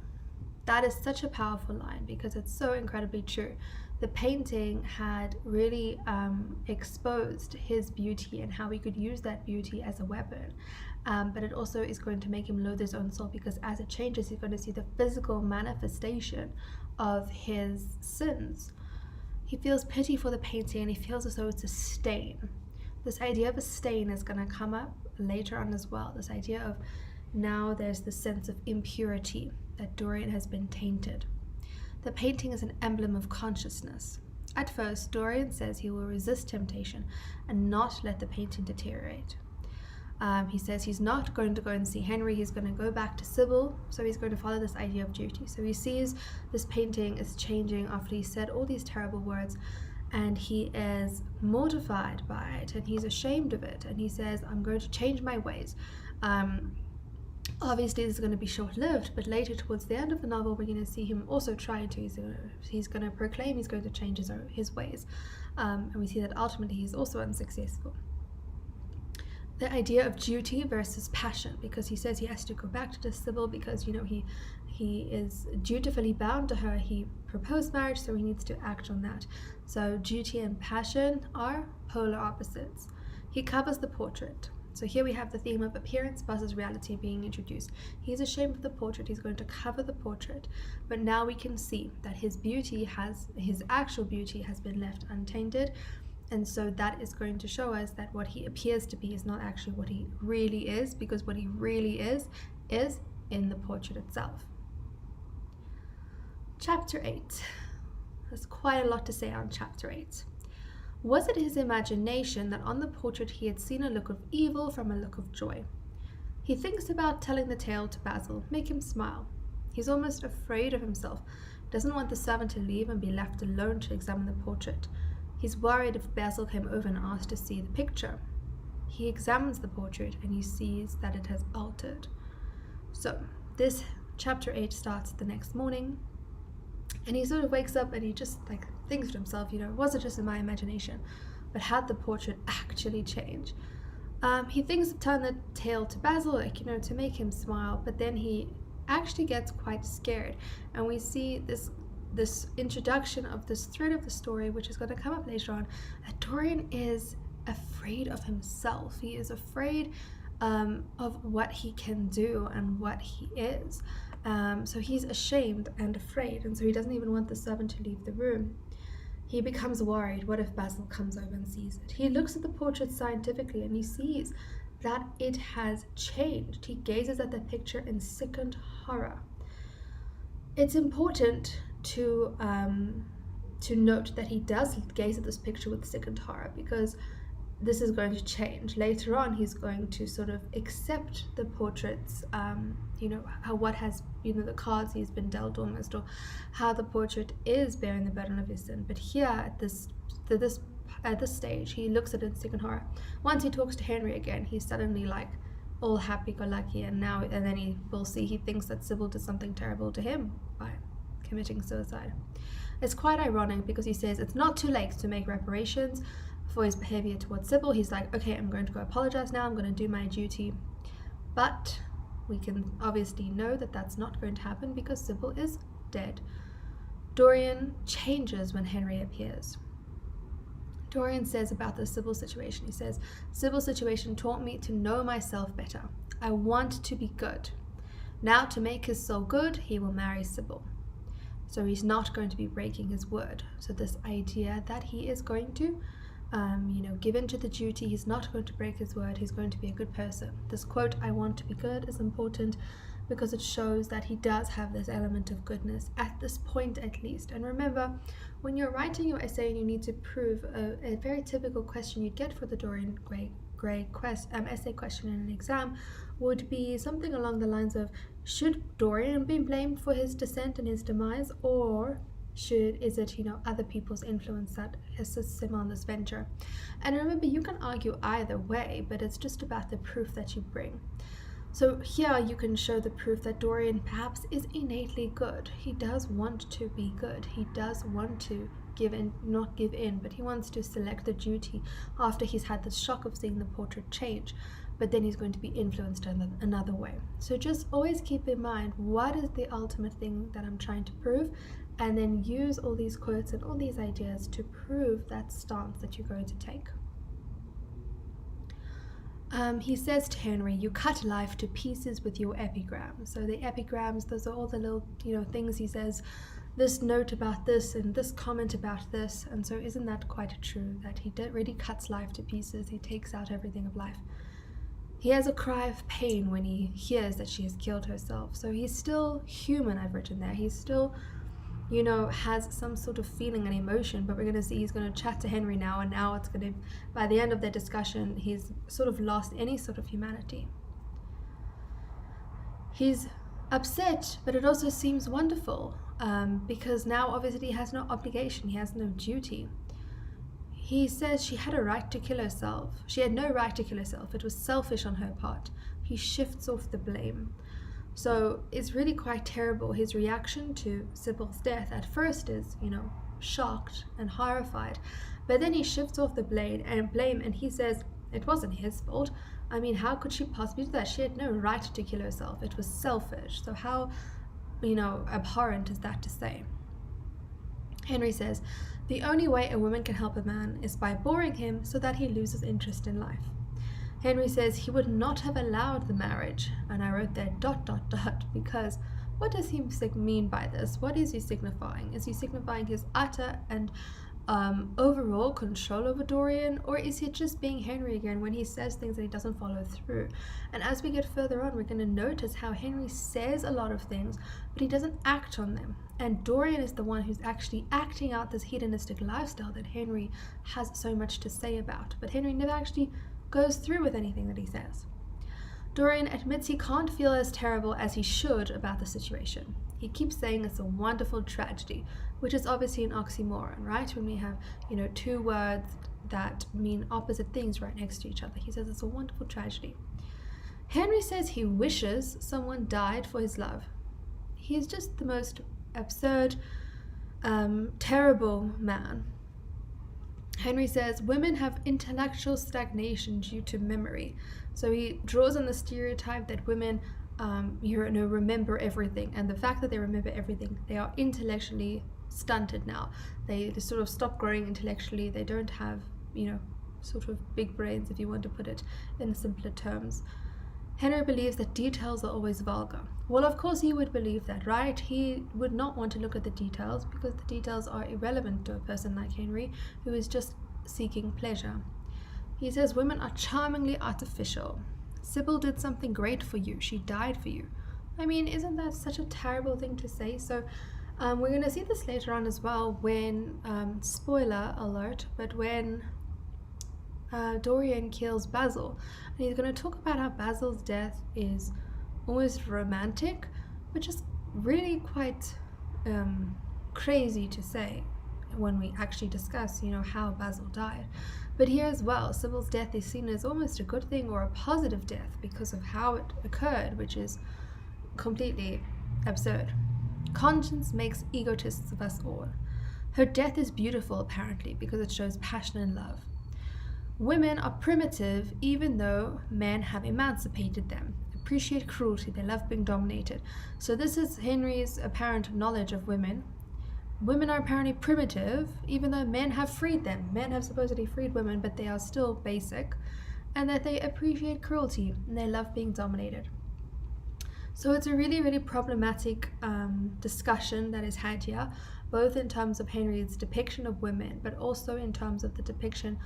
That is such a powerful line because it's so incredibly true. The painting had really exposed his beauty and how he could use that beauty as a weapon. But it also is going to make him loathe his own soul because as it changes, he's going to see the physical manifestation of his sins. He feels pity for the painting and he feels as though it's a stain. This idea of a stain is going to come up later on as well. This idea of now there's the sense of impurity, that Dorian has been tainted. The painting is an emblem of consciousness. At first, Dorian says he will resist temptation and not let the painting deteriorate. He says he's not going to go and see Henry, he's going to go back to Sybil, so he's going to follow this idea of duty. So he sees this painting is changing after he said all these terrible words, and he is mortified by it, and he's ashamed of it, and he says, I'm going to change my ways. Obviously this is going to be short-lived, but later towards the end of the novel we're going to see him also trying to, he's going to proclaim he's going to change his ways, and we see that ultimately he's also unsuccessful. The idea of duty versus passion, because he says he has to go back to Sybil because he is dutifully bound to her. He proposed marriage, so he needs to act on that. So duty and passion are polar opposites. He covers the portrait. So here we have the theme of appearance versus reality being introduced. He's ashamed of the portrait, he's going to cover the portrait, but now we can see that his actual beauty has been left untainted, and so that is going to show us that what he appears to be is not actually what he really is, because what he really is in the portrait itself. Chapter 8. There's quite a lot to say on chapter 8. Was it his imagination that on the portrait he had seen a look of evil from a look of joy? He thinks about telling the tale to Basil, make him smile. He's almost afraid of himself, doesn't want the servant to leave and be left alone to examine the portrait. He's worried if Basil came over and asked to see the picture. He examines the portrait and he sees that it has altered. So this chapter 8 starts the next morning, and he sort of wakes up and he just thinks to himself, was it just in my imagination? But had the portrait actually changed? He thinks of telling the tale to Basil, to make him smile, but then he actually gets quite scared, and we see this introduction of this thread of the story, which is going to come up later on, that Dorian is afraid of himself. He is afraid of what he can do and what he is. So he's ashamed and afraid, and so he doesn't even want the servant to leave the room. He becomes worried. What if Basil comes over and sees it? He looks at the portrait scientifically and he sees that it has changed. He gazes at the picture in sickened horror. It's important to note that he does gaze at this picture with sickened horror, because this is going to change. Later on, he's going to sort of accept the portraits, the cards he's been dealt almost, or how the portrait is bearing the burden of his sin. But here, at this stage, he looks at it in sickened horror. Once he talks to Henry again, he's suddenly all happy-go-lucky, and then he will see he thinks that Sybil did something terrible to him by committing suicide. It's quite ironic because he says it's not too late to make reparations for his behavior towards Sybil. He's like, okay, I'm going to go apologize now, I'm going to do my duty. But we can obviously know that that's not going to happen because Sybil is dead. Dorian changes when Henry appears. Dorian says about the Sybil situation, he says, Sybil's situation taught me to know myself better. I want to be good. Now, to make his soul good, he will marry Sybil. So he's not going to be breaking his word. So this idea that he is going to give in to the duty. He's not going to break his word. He's going to be a good person. This quote, "I want to be good," is important because it shows that he does have this element of goodness at this point, at least. And remember, when you're writing your essay and you need to prove a very typical question you'd get for the Dorian Gray essay question in an exam would be something along the lines of, should Dorian be blamed for his descent and his demise, or is it other people's influence that assists him on this venture? And remember, you can argue either way, but it's just about the proof that you bring. So here you can show the proof that Dorian perhaps is innately good. He does want to be good. He does want to not give in, but he wants to select the duty after he's had the shock of seeing the portrait change. But then he's going to be influenced another way. So just always keep in mind, what is the ultimate thing that I'm trying to prove? And then use all these quotes and all these ideas to prove that stance that you're going to take. He says to Henry, "You cut life to pieces with your epigrams." So the epigrams, those are all the little things he says, this note about this and this comment about this. And so isn't that quite true, that he really cuts life to pieces? He takes out everything of life. He has a cry of pain when he hears that she has killed herself. So he's still human, I've written there. He's still has some sort of feeling and emotion, but we're going to see he's going to chat to Henry now, and now it's going to, by the end of their discussion, he's sort of lost any sort of humanity. He's upset, but it also seems wonderful, because now obviously he has no obligation, he has no duty. He says she had a right to kill herself. She had no right to kill herself. It was selfish on her part. He shifts off the blame. So it's really quite terrible. His reaction to Sybil's death at first is, shocked and horrified. But then he shifts off the blame and he says it wasn't his fault. I mean, how could she possibly do that? She had no right to kill herself. It was selfish. So how, abhorrent is that to say? Henry says, "The only way a woman can help a man is by boring him so that he loses interest in life." Henry says he would not have allowed the marriage, and I wrote there ... because what does he mean by this? What is he signifying? Is he signifying his utter and overall control over Dorian, or is he just being Henry again when he says things that he doesn't follow through? And as we get further on, we're going to notice how Henry says a lot of things, but he doesn't act on them. And Dorian is the one who's actually acting out this hedonistic lifestyle that Henry has so much to say about, but Henry never actually goes through with anything that he says. Dorian admits he can't feel as terrible as he should about the situation. He keeps saying it's a wonderful tragedy, which is obviously an oxymoron, right? When we have, two words that mean opposite things right next to each other. He says it's a wonderful tragedy. Henry says he wishes someone died for his love. He's just the most absurd, terrible man. Henry says women have intellectual stagnation due to memory. So he draws on the stereotype that women remember everything, and the fact that they remember everything, they are intellectually stunted now. They sort of stop growing intellectually. They don't have, sort of big brains, if you want to put it in simpler terms. Henry believes that details are always vulgar. Well, of course he would believe that, right? He would not want to look at the details because the details are irrelevant to a person like Henry, who is just seeking pleasure. He says women are charmingly artificial. Sybil did something great for you. She died for you. I mean, isn't that such a terrible thing to say? So we're going to see this later on as well when, spoiler alert, but when Dorian kills Basil. And he's going to talk about how Basil's death is almost romantic, but just really quite crazy to say when we actually discuss, how Basil died. But here as well, Sybil's death is seen as almost a good thing or a positive death because of how it occurred, which is completely absurd. Conscience makes egotists of us all. Her death is beautiful, apparently, because it shows passion and love. Women are primitive even though men have emancipated them. Appreciate cruelty, they love being dominated. So this is Henry's apparent knowledge of women. Women are apparently primitive even though men have freed them. Men have supposedly freed women, but they are still basic, and that they appreciate cruelty and they love being dominated. So it's a really, really problematic discussion that is had here, both in terms of Henry's depiction of women, but also in terms of the depiction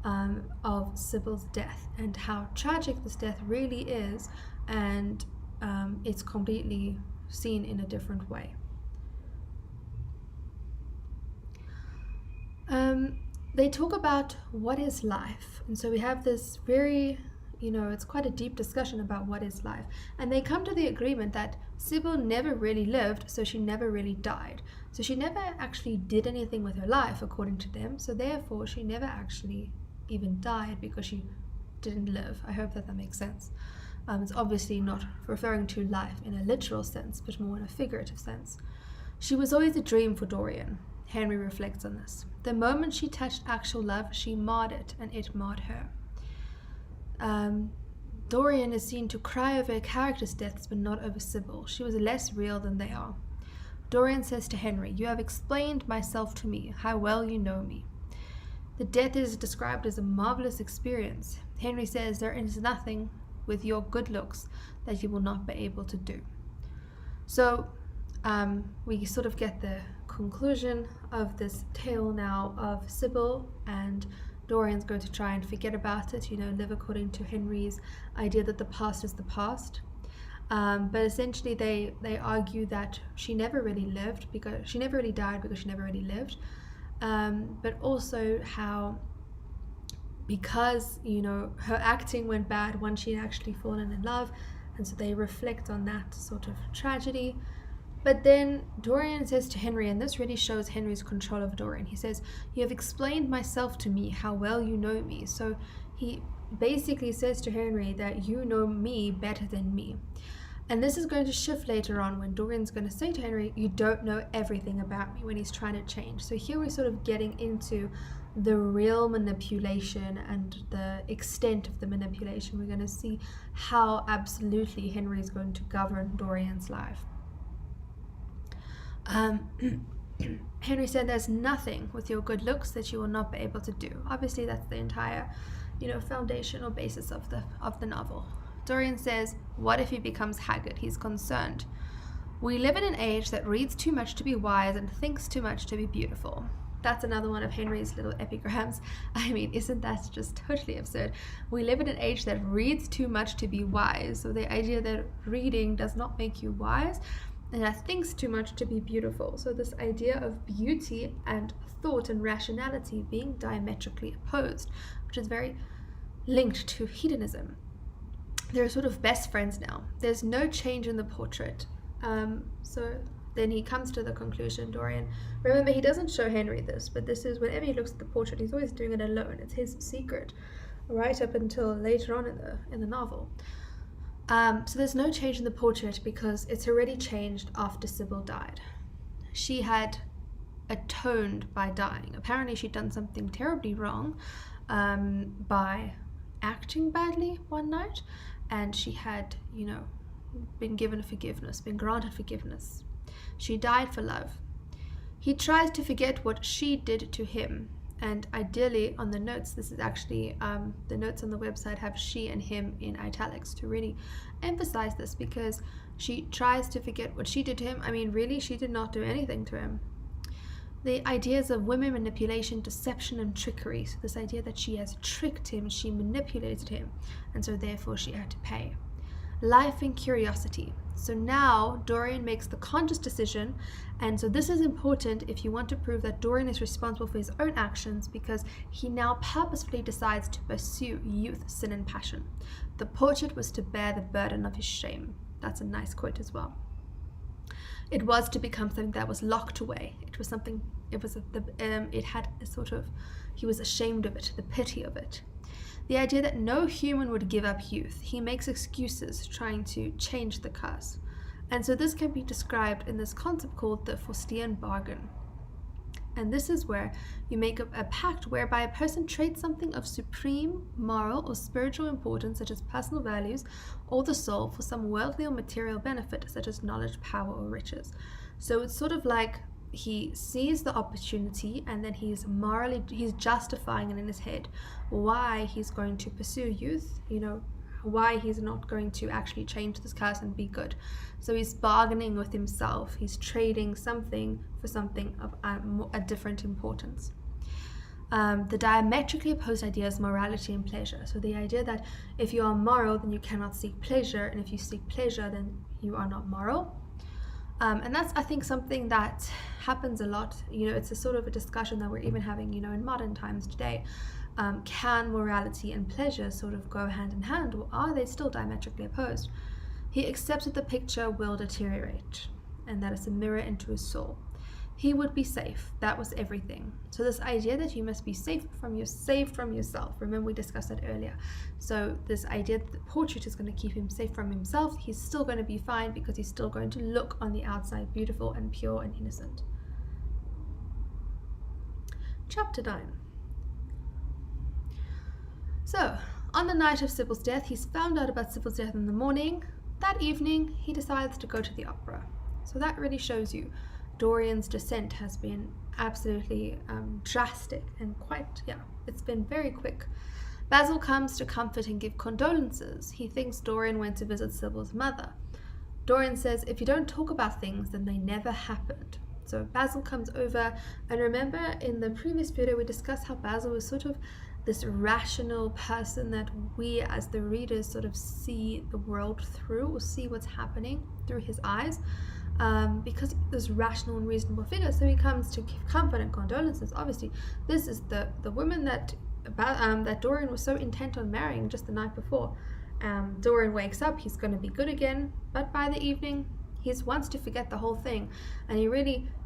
of Sybil's death and how tragic this death really is, and it's completely seen in a different way. They talk about what is life, and so we have this very, it's quite a deep discussion about what is life, and they come to the agreement that Sybil never really lived, so she never really died. So she never actually did anything with her life, according to them, so therefore she never actually even died because she didn't live. I hope that makes sense. It's obviously not referring to life in a literal sense, but more in a figurative sense. She was always a dream for Dorian. Henry reflects on this. The moment she touched actual love, she marred it, and it marred her. Dorian is seen to cry over her character's deaths, but not over Sybil. She was less real than they are. Dorian says to Henry, "You have explained myself to me, how well you know me." The death is described as a marvelous experience. Henry says, "There is nothing with your good looks that you will not be able to do." So we sort of get the conclusion of this tale now of Sybil, and Dorian's going to try and forget about it, live according to Henry's idea that the past is the past. But essentially they argue that she never really lived because she never really died because she never really lived. But also how, because her acting went bad once she had actually fallen in love, and so they reflect on that sort of tragedy. But then Dorian says to Henry, and this really shows Henry's control of Dorian, he says, "You have explained myself to me, how well you know me." So he basically says to Henry that you know me better than me. And this is going to shift later on when Dorian's going to say to Henry, "You don't know everything about me," when he's trying to change. So here we're sort of getting into the real manipulation and the extent of the manipulation. We're going to see how absolutely Henry is going to govern Dorian's life. Henry said, "There's nothing with your good looks that you will not be able to do." Obviously that's the entire foundation or basis of the novel. Dorian says, "What if he becomes haggard? He's concerned. We live in an age that reads too much to be wise and thinks too much to be beautiful." That's another one of Henry's little epigrams. I mean, isn't that just totally absurd? We live in an age that reads too much to be wise. So the idea that reading does not make you wise, and that thinks too much to be beautiful. So this idea of beauty and thought and rationality being diametrically opposed, which is very linked to hedonism. They're sort of best friends now. There's no change in the portrait. So then he comes to the conclusion, Dorian. Remember, he doesn't show Henry this, but this is, whenever he looks at the portrait, he's always doing it alone. It's his secret, right up until later on in the novel. So there's no change in the portrait because it's already changed after Sybil died. She had atoned by dying. Apparently she'd done something terribly wrong by acting badly one night, and she had, been given forgiveness, been granted forgiveness. She died for love. He tries to forget what she did to him, and ideally on the notes, this is actually, the notes on the website have she and him in italics to really emphasize this, because she tries to forget what she did to him. I mean, really, she did not do anything to him. The ideas of women manipulation, deception, and trickery. So this idea that she has tricked him, she manipulated him, and so therefore she had to pay. Life and curiosity. So now Dorian makes the conscious decision, and so this is important if you want to prove that Dorian is responsible for his own actions, because he now purposefully decides to pursue youth, sin, and passion. The portrait was to bear the burden of his shame. That's a nice quote as well. It was to become something that was locked away. It was something, it had a sort of, he was ashamed of it, the pity of it. The idea that no human would give up youth. He makes excuses trying to change the curse. And so this can be described in this concept called the Faustian bargain. And this is where you make a pact whereby a person trades something of supreme moral or spiritual importance, such as personal values or the soul, for some worldly or material benefit, such as knowledge, power, or riches. So it's sort of like he sees the opportunity, and then he's justifying it in his head why he's going to pursue youth, why he's not going to actually change this curse and be good. So he's bargaining with himself. He's trading something for something of a different importance. The diametrically opposed idea is morality and pleasure. So the idea that if you are moral, then you cannot seek pleasure, and if you seek pleasure, then you are not moral. And that's, I think, something that happens a lot. It's a sort of a discussion that we're even having, in modern times today. Can morality and pleasure sort of go hand in hand, or are they still diametrically opposed? He accepts that the picture will deteriorate, and that it's a mirror into his soul. He would be safe. That was everything. So this idea that you must be saved from yourself. Remember, we discussed that earlier. So this idea that the portrait is going to keep him safe from himself. He's still going to be fine because he's still going to look on the outside beautiful and pure and innocent. Chapter 9. So, on the night of Sybil's death, he's found out about Sybil's death in the morning. That evening, he decides to go to the opera. So that really shows you Dorian's descent has been absolutely drastic and it's been very quick. Basil comes to comfort and give condolences. He thinks Dorian went to visit Sybil's mother. Dorian says, if you don't talk about things, then they never happened. So Basil comes over, and remember in the previous video we discussed how Basil was sort of this rational person that we as the readers sort of see the world through, or see what's happening through his eyes. Because this rational and reasonable figure, so he comes to give comfort and condolences. Obviously, this is the woman that Dorian was so intent on marrying just the night before. Dorian wakes up, he's going to be good again, but by the evening, he wants to forget the whole thing. And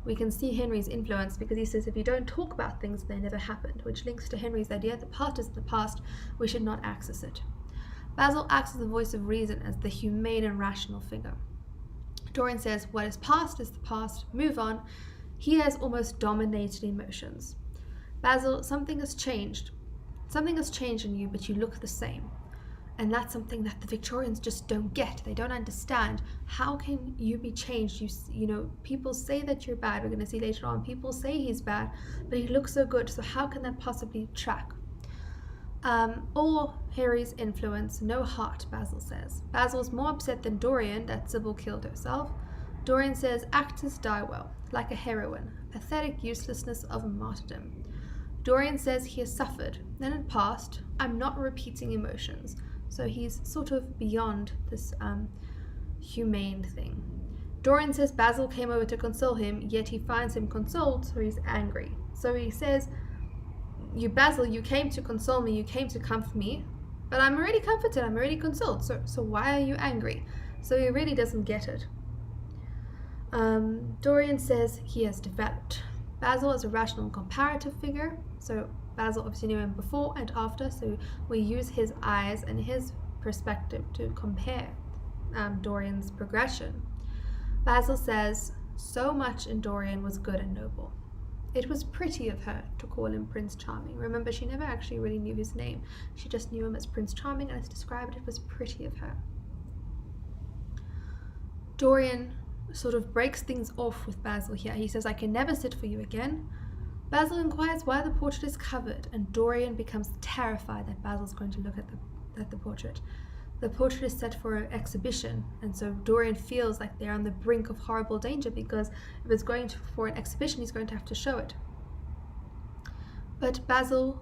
we can see Henry's influence, because he says, if you don't talk about things, they never happened, which links to Henry's idea, the past is the past, we should not access it. Basil acts as the voice of reason, as the humane and rational figure. Dorian says, what is past is the past, move on. He has almost dominated emotions. Basil, something has changed. Something has changed in you, but you look the same. And that's something that the Victorians just don't get. They don't understand. How can you be changed? People say that you're bad. We're going to see later on. People say he's bad, but he looks so good. So how can that possibly track? All Harry's influence, no heart, Basil says. Basil's more upset than Dorian that Sybil killed herself. Dorian says, actors die well, like a heroine, pathetic uselessness of martyrdom. Dorian says he has suffered, then it passed. I'm not repeating emotions. So he's sort of beyond this humane thing. Dorian says Basil came over to console him, yet he finds him consoled, so he's angry. So he says, Basil, you came to console me, you came to comfort me, but I'm already comforted, I'm already consoled, so why are you angry? So he really doesn't get it. Dorian says he has developed. Basil is a rational and comparative figure, so Basil obviously knew him before and after, so we use his eyes and his perspective to compare Dorian's progression. Basil says, so much in Dorian was good and noble. It was pretty of her to call him Prince Charming. Remember, she never actually really knew his name. She just knew him as Prince Charming, and as described, it was pretty of her. Dorian sort of breaks things off with Basil here. He says, I can never sit for you again. Basil inquires why the portrait is covered, and Dorian becomes terrified that Basil's going to look at the portrait. The portrait is set for an exhibition, and so Dorian feels like they're on the brink of horrible danger, because if it's going for an exhibition, he's going to have to show it. But Basil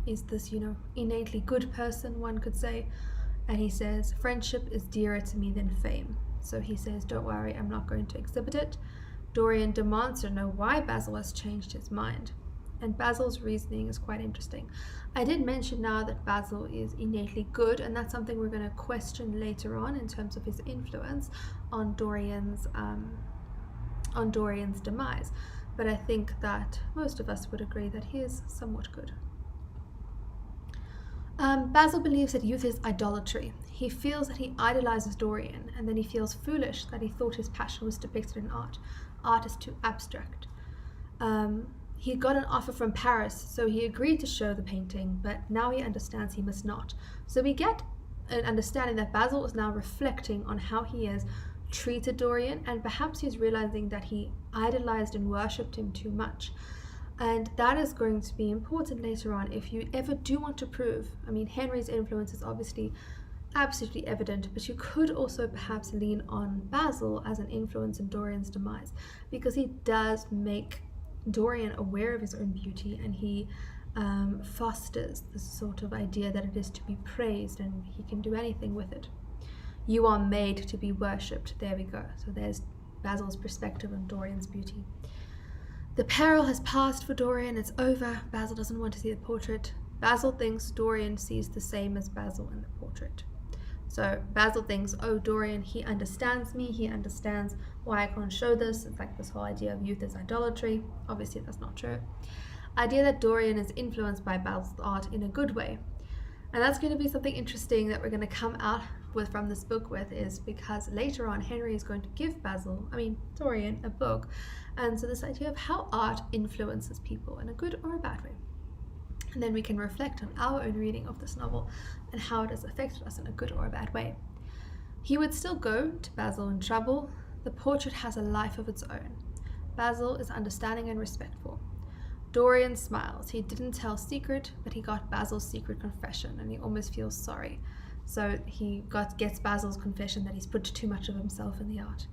is this, innately good person, one could say, and he says, friendship is dearer to me than fame. So he says, don't worry, I'm not going to exhibit it. Dorian demands to know why Basil has changed his mind. And Basil's reasoning is quite interesting. I did mention now that Basil is innately good, and that's something we're going to question later on in terms of his influence on Dorian's demise. But I think that most of us would agree that he is somewhat good. Basil believes that youth is idolatry. He feels that he idolizes Dorian, and then he feels foolish that he thought his passion was depicted in art. Art is too abstract. He got an offer from Paris, so he agreed to show the painting, but now he understands he must not. So we get an understanding that Basil is now reflecting on how he has treated Dorian, and perhaps he's realizing that he idolized and worshipped him too much. And that is going to be important later on if you ever do want to prove. I mean, Henry's influence is obviously absolutely evident, but you could also perhaps lean on Basil as an influence in Dorian's demise, because he does make Dorian aware of his own beauty, and he fosters this sort of idea that it is to be praised and he can do anything with it. You are made to be worshipped. There we go. So there's Basil's perspective on Dorian's beauty. The peril has passed for Dorian. It's over. Basil doesn't want to see the portrait. Basil thinks Dorian sees the same as Basil in the portrait. So Basil thinks, oh, Dorian, he understands me. He understands why I can't show this. It's like this whole idea of youth is idolatry. Obviously, that's not true. Idea that Dorian is influenced by Basil's art in a good way. And that's going to be something interesting that we're going to come out with from this book with, is because later on Henry is going to give Dorian a book. And so this idea of how art influences people in a good or a bad way. And then we can reflect on our own reading of this novel and how it has affected us in a good or a bad way. He would still go to Basil in trouble. The portrait has a life of its own. Basil is understanding and respectful. Dorian smiles. He didn't tell secret, but he got Basil's secret confession, and he almost feels sorry. So he gets Basil's confession that he's put too much of himself in the art.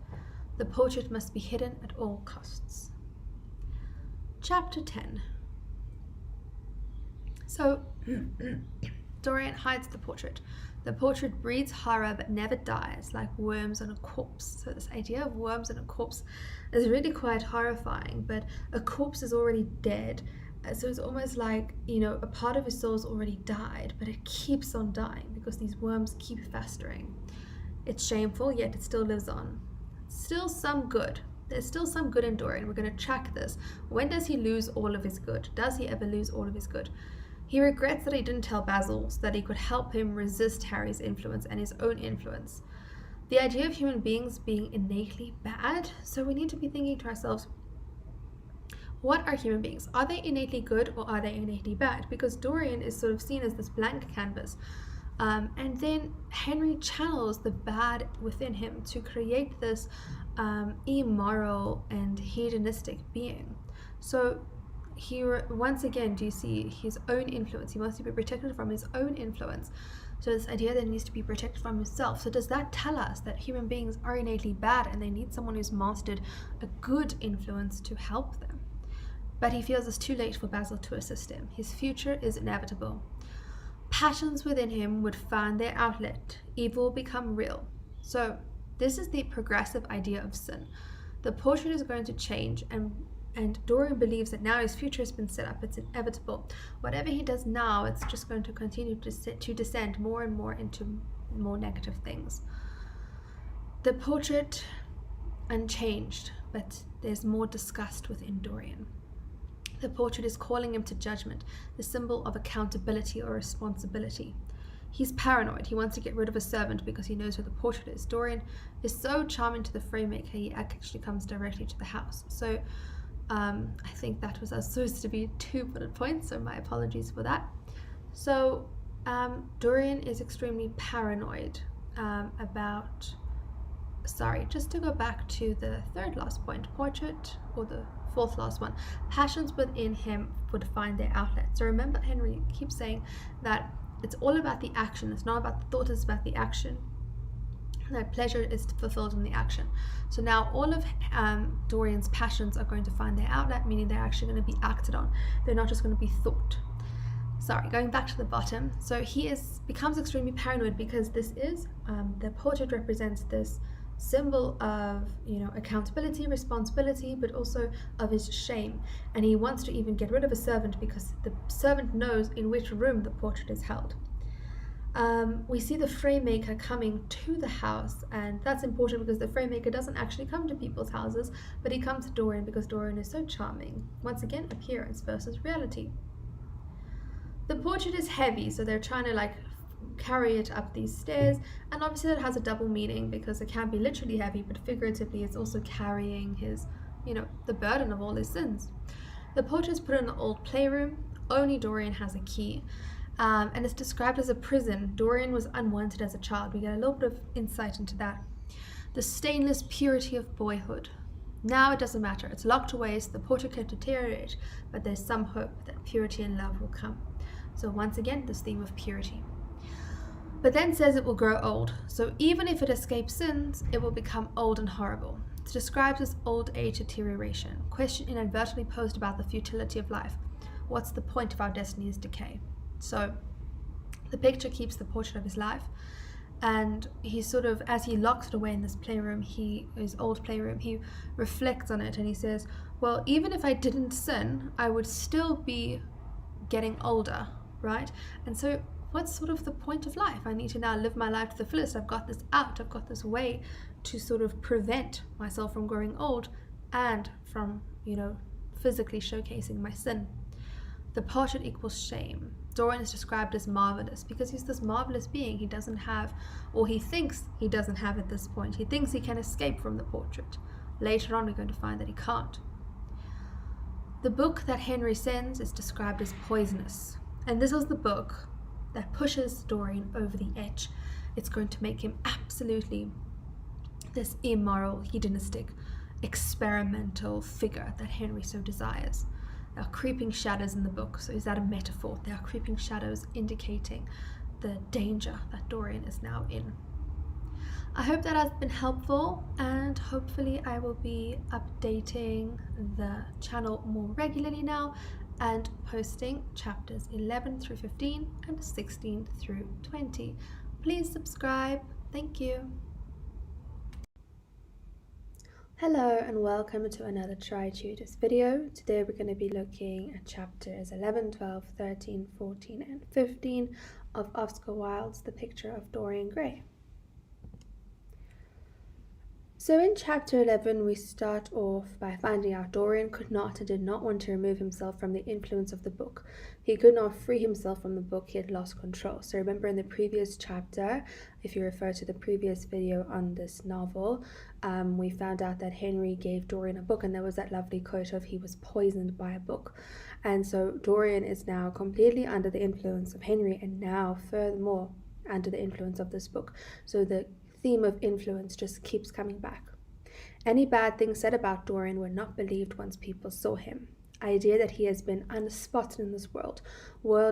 The portrait must be hidden at all costs. Chapter 10. So Dorian hides the portrait. The portrait breeds horror but never dies, like worms on a corpse. So this idea of worms on a corpse is really quite horrifying, but a corpse is already dead. So it's almost like, a part of his soul's already died, but it keeps on dying because these worms keep festering. It's shameful, yet it still lives on. Still some good. There's still some good in Dorian. We're going to track this. When does he lose all of his good? Does he ever lose all of his good? He regrets that he didn't tell Basil so that he could help him resist Harry's influence and his own influence. The idea of human beings being innately bad, so we need to be thinking to ourselves, what are human beings? Are they innately good or are they innately bad? Because Dorian is sort of seen as this blank canvas. And then Henry channels the bad within him to create this immoral and hedonistic being. So here, once again, do you see his own influence? He wants to be protected from his own influence. So this idea that he needs to be protected from himself. So does that tell us that human beings are innately bad and they need someone who's mastered a good influence to help them? But he feels it's too late for Basil to assist him. His future is inevitable. Passions within him would find their outlet. Evil will become real. So this is the progressive idea of sin. The portrait is going to change, and Dorian believes that now his future has been set up. It's inevitable. Whatever he does now, it's just going to continue to descend more and more into more negative things. The portrait unchanged, but there's more disgust within Dorian. The portrait is calling him to judgment, the symbol of accountability or responsibility. He's paranoid. He wants to get rid of a servant because he knows where the portrait is. Dorian is so charming to the frame maker, he actually comes directly to the house. So I think that was supposed to be 2 bullet points, so my apologies for that. So Dorian is extremely paranoid just to go back to the third last point, portrait, or the fourth last one, passions within him would find their outlet. So remember, Henry keeps saying that it's all about the action. It's not about the thought, it's about the action. That pleasure is fulfilled in the action. So now all of Dorian's passions are going to find their outlet, meaning they're actually going to be acted on. They're not just going to be thought. Going back to the bottom. So he becomes extremely paranoid because this is, the portrait represents this symbol of, accountability, responsibility, but also of his shame. And he wants to even get rid of a servant because the servant knows in which room the portrait is held. We see the frame maker coming to the house, and that's important because the frame maker doesn't actually come to people's houses, but he comes to Dorian because Dorian is so charming. Once again, appearance versus reality. The portrait is heavy, so they're trying to carry it up these stairs, and obviously that has a double meaning because it can be literally heavy, but figuratively it's also carrying his, the burden of all his sins. The portrait is put in an old playroom. Only Dorian has a key. And it's described as a prison. Dorian was unwanted as a child. We get a little bit of insight into that. The stainless purity of boyhood. Now it doesn't matter. It's locked away so the portrait can deteriorate, but there's some hope that purity and love will come. So once again, this theme of purity. But then says it will grow old. So even if it escapes sins, it will become old and horrible. It describes as old age deterioration. Question inadvertently posed about the futility of life. What's the point if our destiny is decay? So the picture keeps the portrait of his life, and he sort of, as he locks it away in this playroom, his old playroom, he reflects on it and he says, well, even if I didn't sin, I would still be getting older, right? And so what's sort of the point of life? I need to now live my life to the fullest. I've got this out. I've got this way to sort of prevent myself from growing old and from, physically showcasing my sin. The portrait equals shame. Dorian is described as marvelous because he's this marvelous being he doesn't have, or he thinks he doesn't have at this point. He thinks he can escape from the portrait. Later on, we're going to find that he can't. The book that Henry sends is described as poisonous. And this is the book that pushes Dorian over the edge. It's going to make him absolutely this immoral, hedonistic, experimental figure that Henry so desires. There are creeping shadows in the book. So is that a metaphor? There are creeping shadows indicating the danger that Dorian is now in. I hope that has been helpful, and hopefully I will be updating the channel more regularly now and posting chapters 11 through 15 and 16 through 20. Please subscribe. Thank you. Hello and welcome to another Tri-tutors video. Today we're going to be looking at chapters 11, 12, 13, 14 and 15 of Oscar Wilde's The Picture of Dorian Gray. So in chapter 11 we start off by finding out Dorian could not and did not want to remove himself from the influence of the book. He could not free himself from the book. He had lost control. So remember in the previous chapter, if you refer to the previous video on this novel, we found out that Henry gave Dorian a book, and there was that lovely quote of he was poisoned by a book. And so Dorian is now completely under the influence of Henry, and now furthermore under the influence of this book. So the theme of influence just keeps coming back. Any bad things said about Dorian were not believed once people saw him. Idea that he has been unspotted in this world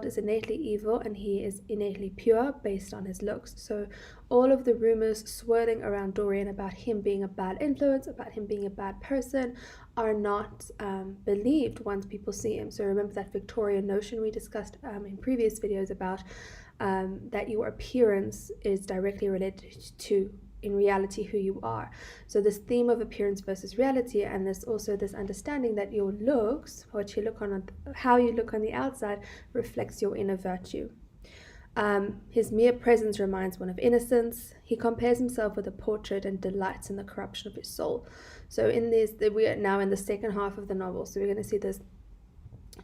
is innately evil, and he is innately pure based on his looks. So all of the rumors swirling around Dorian about him being a bad influence, about him being a bad person, are not believed once people see him. So remember that Victorian notion we discussed in previous videos about that your appearance is directly related to, in reality, who you are. So this theme of appearance versus reality, and there's also this understanding that your looks, what you look on, how you look on the outside, reflects your inner virtue. His mere presence reminds one of innocence. He compares himself with a portrait and delights in the corruption of his soul. So in this, we are now in the second half of the novel, so we're going to see this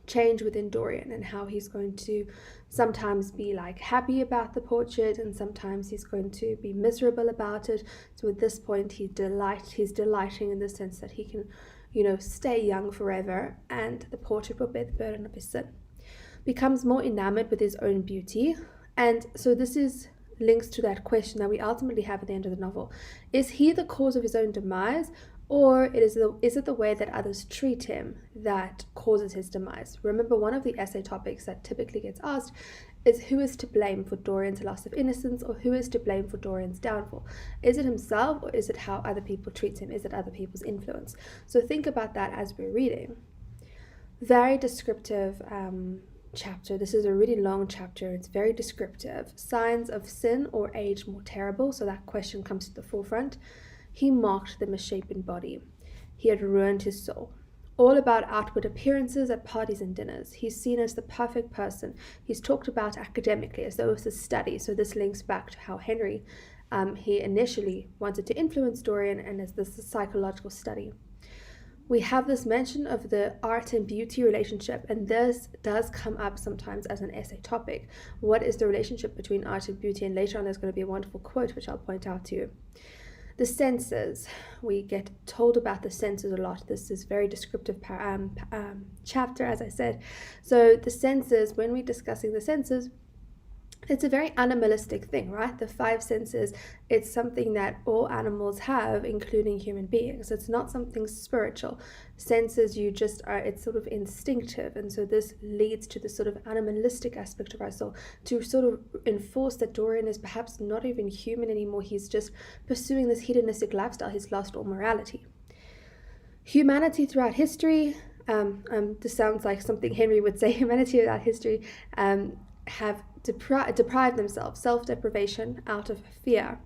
change within Dorian and how he's going to sometimes be like happy about the portrait and sometimes he's going to be miserable about it. So at this point he's delighting in the sense that he can, stay young forever, and the portrait will bear the burden of his sin. Becomes more enamored with his own beauty, and so this is links to that question that we ultimately have at the end of the novel. Is he the cause of his own demise, or is it the way that others treat him that causes his demise? Remember, one of the essay topics that typically gets asked is who is to blame for Dorian's loss of innocence, or who is to blame for Dorian's downfall? Is it himself, or is it how other people treat him? Is it other people's influence? So think about that as we're reading. Very descriptive chapter. This is a really long chapter. It's very descriptive. Signs of sin or age more terrible, so that question comes to the forefront. He mocked the misshapen body. He had ruined his soul. All about outward appearances at parties and dinners. He's seen as the perfect person. He's talked about academically as though it's a study. So this links back to how Henry, he initially wanted to influence Dorian, and as this psychological study. We have this mention of the art and beauty relationship, and this does come up sometimes as an essay topic. What is the relationship between art and beauty? And later on there's going to be a wonderful quote which I'll point out to you. The senses. We get told about the senses a lot. This is very descriptive chapter, as I said. So the senses, when we're discussing the senses, It's a very animalistic thing, right? The five senses, it's something that all animals have, including human beings. It's not something spiritual. Senses, you just are, it's sort of instinctive. And so this leads to the sort of animalistic aspect of our soul, to sort of enforce that Dorian is perhaps not even human anymore. He's just pursuing this hedonistic lifestyle. He's lost all morality. Humanity throughout history, this sounds like something Henry would say, humanity throughout history, have deprived themselves, self-deprivation out of fear.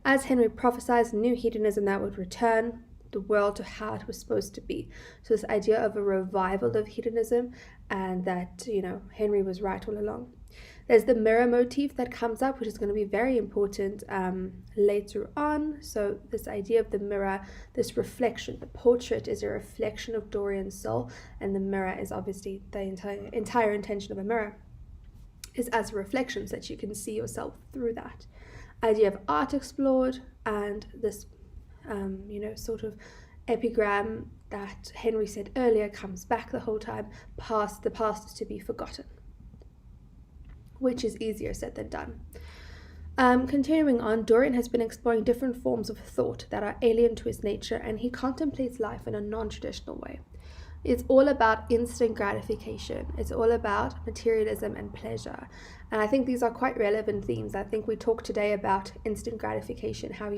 As Henry prophesied, new hedonism that would return the world to how it was supposed to be. So this idea of a revival of hedonism, and that, Henry was right all along. There's the mirror motif that comes up, which is going to be very important later on. So this idea of the mirror, this reflection, the portrait is a reflection of Dorian's soul, and the mirror is obviously the entire intention of a mirror is as a reflection, so that you can see yourself through that. Idea of art explored, and this, sort of epigram that Henry said earlier comes back the whole time. The past is to be forgotten, which is easier said than done. Continuing on, Dorian has been exploring different forms of thought that are alien to his nature, and he contemplates life in a non-traditional way. It's all about instant gratification. It's all about materialism and pleasure. And I think these are quite relevant themes. I think we talked today about instant gratification, how,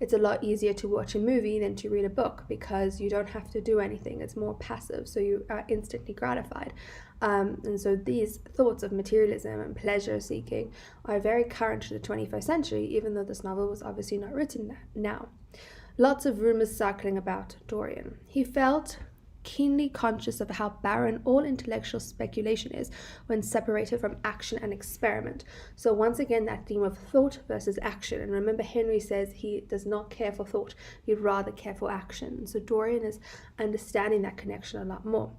it's a lot easier to watch a movie than to read a book because you don't have to do anything. It's more passive, so you are instantly gratified. And so these thoughts of materialism and pleasure seeking are very current to the 21st century, even though this novel was obviously not written now. Lots of rumors circling about Dorian. He felt keenly conscious of how barren all intellectual speculation is when separated from action and experiment. So once again, that theme of thought versus action. And remember, Henry says he does not care for thought, he'd rather care for action. So Dorian is understanding that connection a lot more.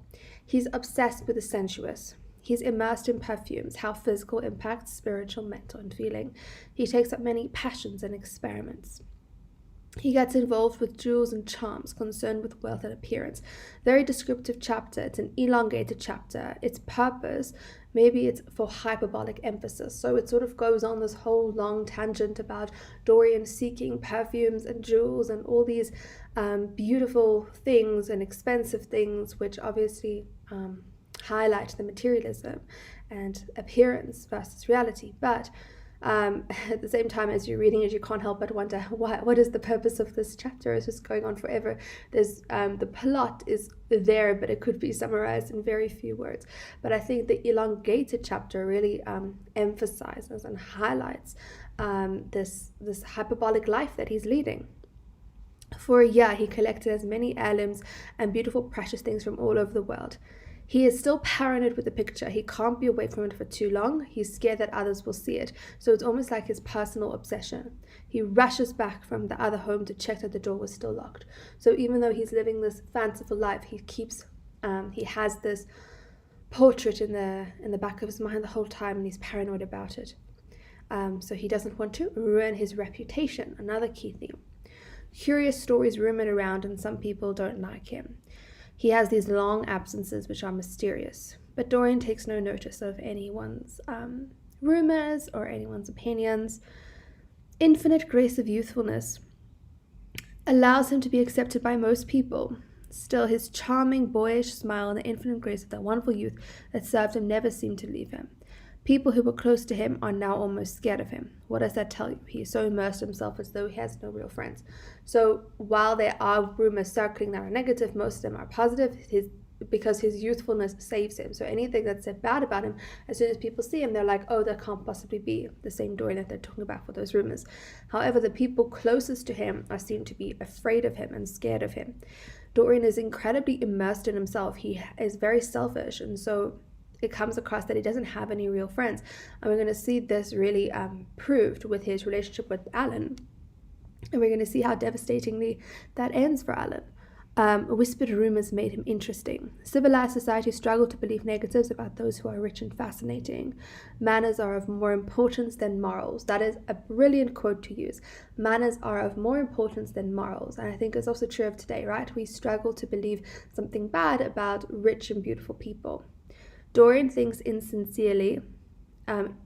He's obsessed with the sensuous. He's immersed in perfumes, how physical impacts spiritual, mental, and feeling. He takes up many passions and experiments. He gets involved with jewels and charms, concerned with wealth and appearance. Very descriptive chapter. It's an elongated chapter. Its purpose, maybe it's for hyperbolic emphasis. So it sort of goes on this whole long tangent about Dorian seeking perfumes and jewels and all these beautiful things and expensive things, which obviously highlight the materialism and appearance versus reality. But at the same time, as you're reading it, you can't help but wonder what is the purpose of this chapter. It's just going on forever. There's the plot is there, but it could be summarized in very few words. But I think the elongated chapter really emphasizes and highlights this hyperbolic life that he's leading. For a year, he collected as many heirlooms and beautiful precious things from all over the world. He is still paranoid with the picture. He can't be away from it for too long. He's scared that others will see it. So it's almost like his personal obsession. He rushes back from the other home to check that the door was still locked. So even though he's living this fanciful life, he has this portrait in the back of his mind the whole time, and he's paranoid about it. So he doesn't want to ruin his reputation. Another key theme. Curious stories rumored around, and some people don't like him. He has these long absences which are mysterious, but Dorian takes no notice of anyone's rumors or anyone's opinions. Infinite grace of youthfulness allows him to be accepted by most people. Still, his charming, boyish smile and the infinite grace of that wonderful youth that served him never seemed to leave him. People who were close to him are now almost scared of him. What does that tell you? He is so immersed himself as though he has no real friends. So while there are rumors circling that are negative, most of them are positive because his youthfulness saves him. So anything that's said bad about him, as soon as people see him, they're like, oh, that can't possibly be the same Dorian that they're talking about for those rumors. However, the people closest to him are seen to be afraid of him and scared of him. Dorian is incredibly immersed in himself. He is very selfish, and so it comes across that he doesn't have any real friends. And we're going to see this really proved with his relationship with Alan. And we're going to see how devastatingly that ends for Alan. Whispered rumors made him interesting. Civilized society struggled to believe negatives about those who are rich and fascinating. Manners are of more importance than morals. That is a brilliant quote to use. Manners are of more importance than morals. And I think it's also true of today, right? We struggle to believe something bad about rich and beautiful people. Dorian thinks insincerely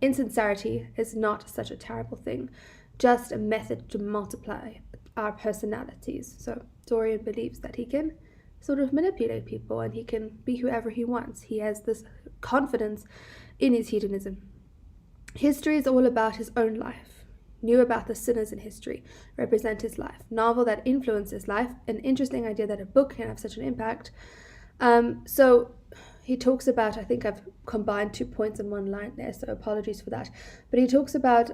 Insincerity is not such a terrible thing, just a method to multiply our personalities. So Dorian believes that he can sort of manipulate people and he can be whoever he wants. He has this confidence in his hedonism. History is all about his own life. Knew about the sinners in history, represent his life. Novel that influences life. An interesting idea that a book can have such an impact. So he talks about, I think I've combined 2 points in one line there, so apologies for that. But he talks about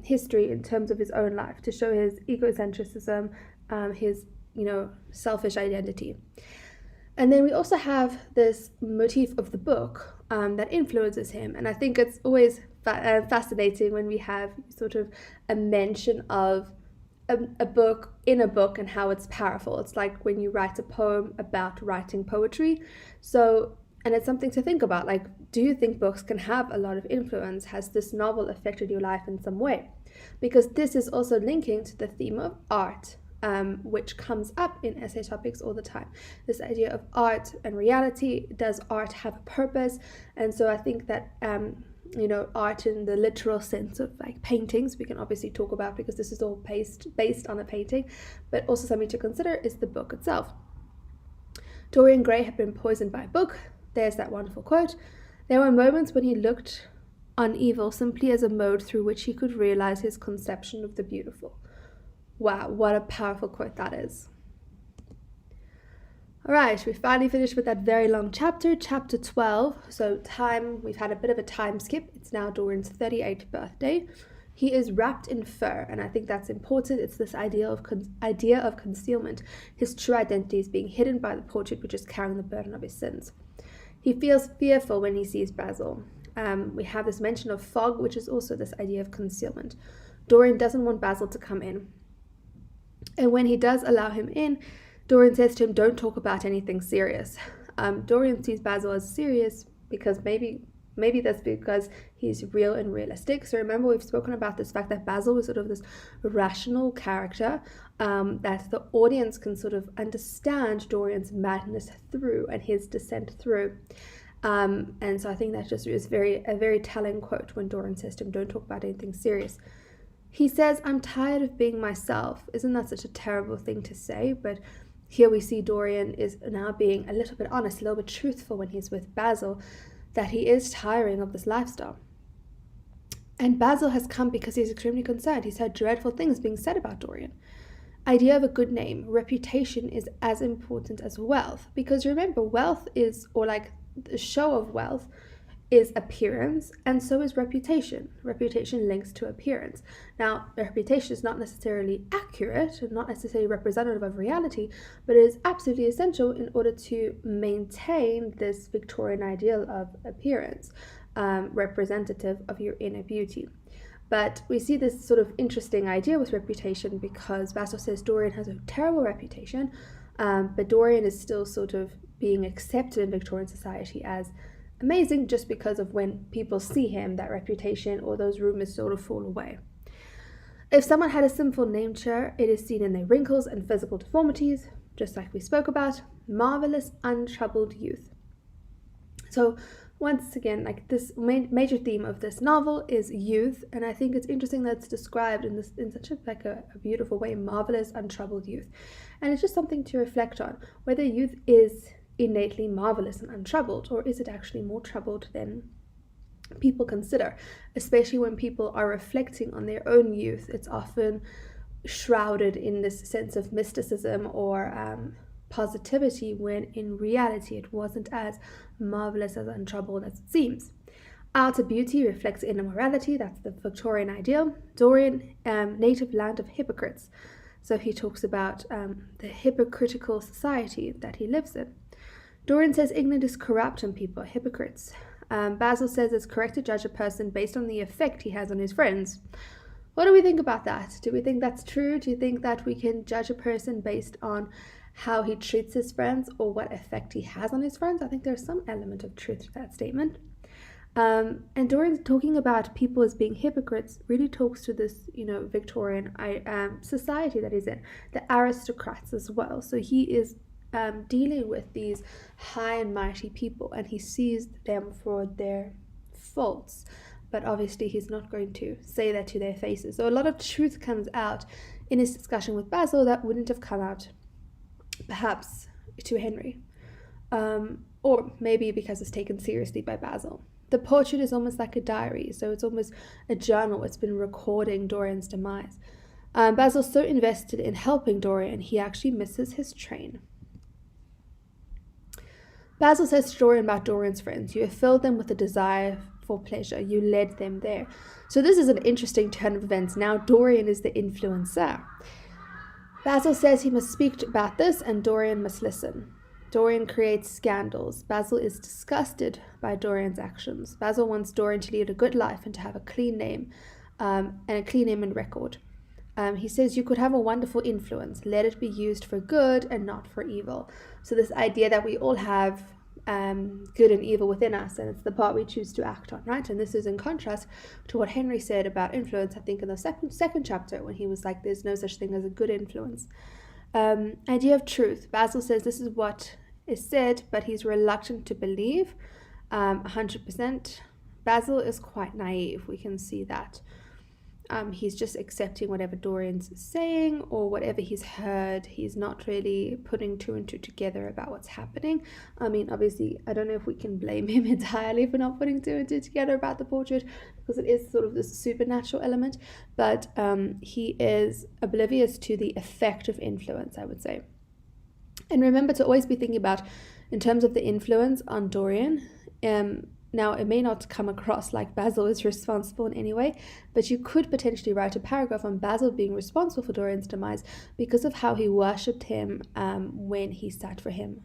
history in terms of his own life to show his egocentricism, his selfish identity. And then we also have this motif of the book that influences him. And I think it's always fascinating when we have sort of a mention of a book in a book and how it's powerful. It's like when you write a poem about writing poetry. So, and it's something to think about. Like, do you think books can have a lot of influence? Has this novel affected your life in some way? Because this is also linking to the theme of art. Which comes up in essay topics all the time. This idea of art and reality. Does art have a purpose? And so I think that art in the literal sense of like paintings, we can obviously talk about because this is all based on a painting, but also something to consider is the book itself. Dorian Gray had been poisoned by a book. There's that wonderful quote. There were moments when he looked on evil simply as a mode through which he could realize his conception of the beautiful. Wow, what a powerful quote that is. All right, we finally finished with that very long chapter 12. So time, we've had a bit of a time skip. It's now Dorian's 38th birthday. He is wrapped in fur, and I think that's important. It's this idea of concealment. His true identity is being hidden by the portrait, which is carrying the burden of his sins. He feels fearful when he sees Basil. We have this mention of fog, which is also this idea of concealment. Dorian doesn't want Basil to come in. And when he does allow him in, Dorian says to him, don't talk about anything serious. Dorian sees Basil as serious because maybe that's because he's real and realistic. So remember, we've spoken about this fact that Basil is sort of this rational character that the audience can sort of understand Dorian's madness through and his descent through. And so I think that just is a very telling quote when Dorian says to him, don't talk about anything serious. He says, I'm tired of being myself. Isn't that such a terrible thing to say? But here we see Dorian is now being a little bit honest, a little bit truthful when he's with Basil, that he is tiring of this lifestyle. And Basil has come because he's extremely concerned. He's heard dreadful things being said about Dorian. Idea of a good name, reputation is as important as wealth. Because remember, wealth is, or like the show of wealth, is appearance, and so is reputation. Reputation links to appearance. Now, reputation is not necessarily accurate, not necessarily representative of reality, but it is absolutely essential in order to maintain this Victorian ideal of appearance, representative of your inner beauty. But we see this sort of interesting idea with reputation because Basil says Dorian has a terrible reputation, but Dorian is still sort of being accepted in Victorian society as amazing just because of when people see him, that reputation or those rumors sort of fall away. If someone had a sinful nature, it is seen in their wrinkles and physical deformities, just like we spoke about. Marvelous, untroubled youth. So once again, like this major theme of this novel is youth, and I think it's interesting that it's described in such a beautiful way, marvelous, untroubled youth. And it's just something to reflect on, whether youth is innately marvelous and untroubled, or is it actually more troubled than people consider, especially when people are reflecting on their own youth. It's often shrouded in this sense of mysticism or positivity, when in reality it wasn't as marvelous, as untroubled as it seems. Outer beauty reflects inner morality. That's the Victorian ideal. Dorian, native land of hypocrites. So he talks about the hypocritical society that he lives in. Dorian says ignorant is corrupt and people are hypocrites. Basil says it's correct to judge a person based on the effect he has on his friends. What do we think about that? Do we think that's true? Do you think that we can judge a person based on how he treats his friends or what effect he has on his friends? I think there's some element of truth to that statement. And Dorian talking about people as being hypocrites really talks to this, Victorian society that he's in, the aristocrats as well. So he is dealing with these high and mighty people, and he sees them for their faults. but obviously he's not going to say that to their faces. So a lot of truth comes out in his discussion with Basil that wouldn't have come out perhaps to Henry, or maybe because it's taken seriously by Basil. The portrait is almost like a diary, so it's almost a journal. It's been recording Dorian's demise. Basil's so invested in helping Dorian, he actually misses his train. Basil says to Dorian about Dorian's friends, you have filled them with a desire for pleasure. You led them there. So this is an interesting turn of events. Now Dorian is the influencer. Basil says he must speak about this and Dorian must listen. Dorian creates scandals. Basil is disgusted by Dorian's actions. Basil wants Dorian to lead a good life and to have a clean name, and a clean name and record. He says you could have a wonderful influence. Let it be used for good and not for evil. So this idea that we all have good and evil within us, and it's the part we choose to act on, right? And this is in contrast to what Henry said about influence, I think in the second chapter, when he was like, there's no such thing as a good influence. Idea of truth. Basil says this is what is said, but he's reluctant to believe 100%. Basil is quite naive. We can see that. He's just accepting whatever Dorian's saying or whatever he's heard. He's not really putting two and two together about what's happening. I mean, obviously, I don't know if we can blame him entirely for not putting two and two together about the portrait, because it is sort of this supernatural element, but he is oblivious to the effect of influence, I would say. And remember to always be thinking about, in terms of the influence on Dorian, now, it may not come across like Basil is responsible in any way, but you could potentially write a paragraph on Basil being responsible for Dorian's demise because of how he worshipped him when he sat for him,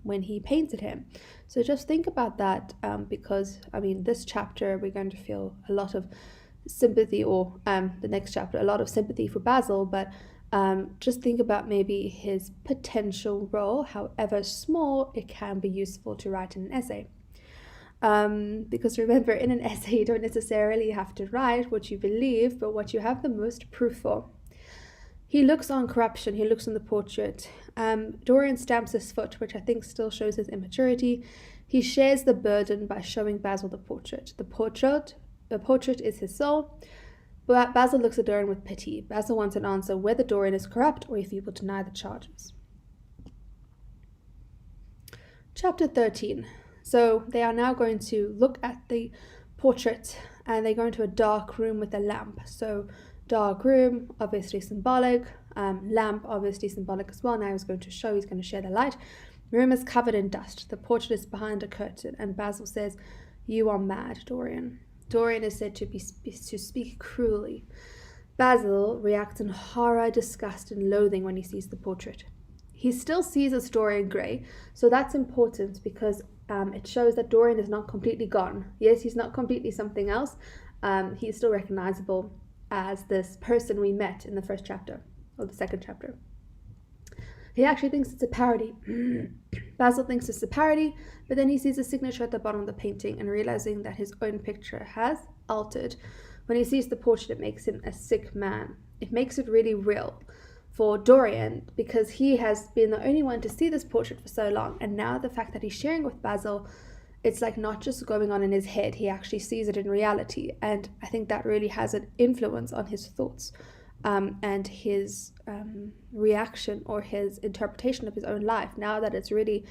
when he painted him. So just think about that, because, I mean, this chapter we're going to feel a lot of sympathy, or the next chapter, a lot of sympathy for Basil, but just think about maybe his potential role, however small, it can be useful to write in an essay. Because remember, in an essay you don't necessarily have to write what you believe, but what you have the most proof for. He looks on corruption, he looks on the portrait. Dorian stamps his foot, which I think still shows his immaturity. He shares the burden by showing Basil the portrait. The portrait is his soul. But Basil looks at Dorian with pity. Basil wants an answer whether Dorian is corrupt or if he will deny the charges. Chapter 13. So they are now going to look at the portrait, and they go into a dark room with a lamp. So dark room, obviously symbolic, lamp, obviously symbolic as well. Now he's going to share the light. The room is covered in dust. The portrait is behind a curtain, and Basil says, you are mad, Dorian. Dorian is said to speak cruelly. Basil reacts in horror, disgust, and loathing when he sees the portrait. He still sees as Dorian Gray, so that's important because it shows that Dorian is not completely gone. Yes, he's not completely something else. He's still recognizable as this person we met in the first chapter, or the second chapter. He actually thinks it's a parody. Basil thinks it's a parody, but then he sees a signature at the bottom of the painting, and realizing that his own picture has altered. When he sees the portrait, it makes him a sick man. It makes it really real for Dorian, because he has been the only one to see this portrait for so long, and now the fact that he's sharing with Basil, it's like not just going on in his head, he actually sees it in reality. And I think that really has an influence on his thoughts and his reaction or his interpretation of his own life, now that it's really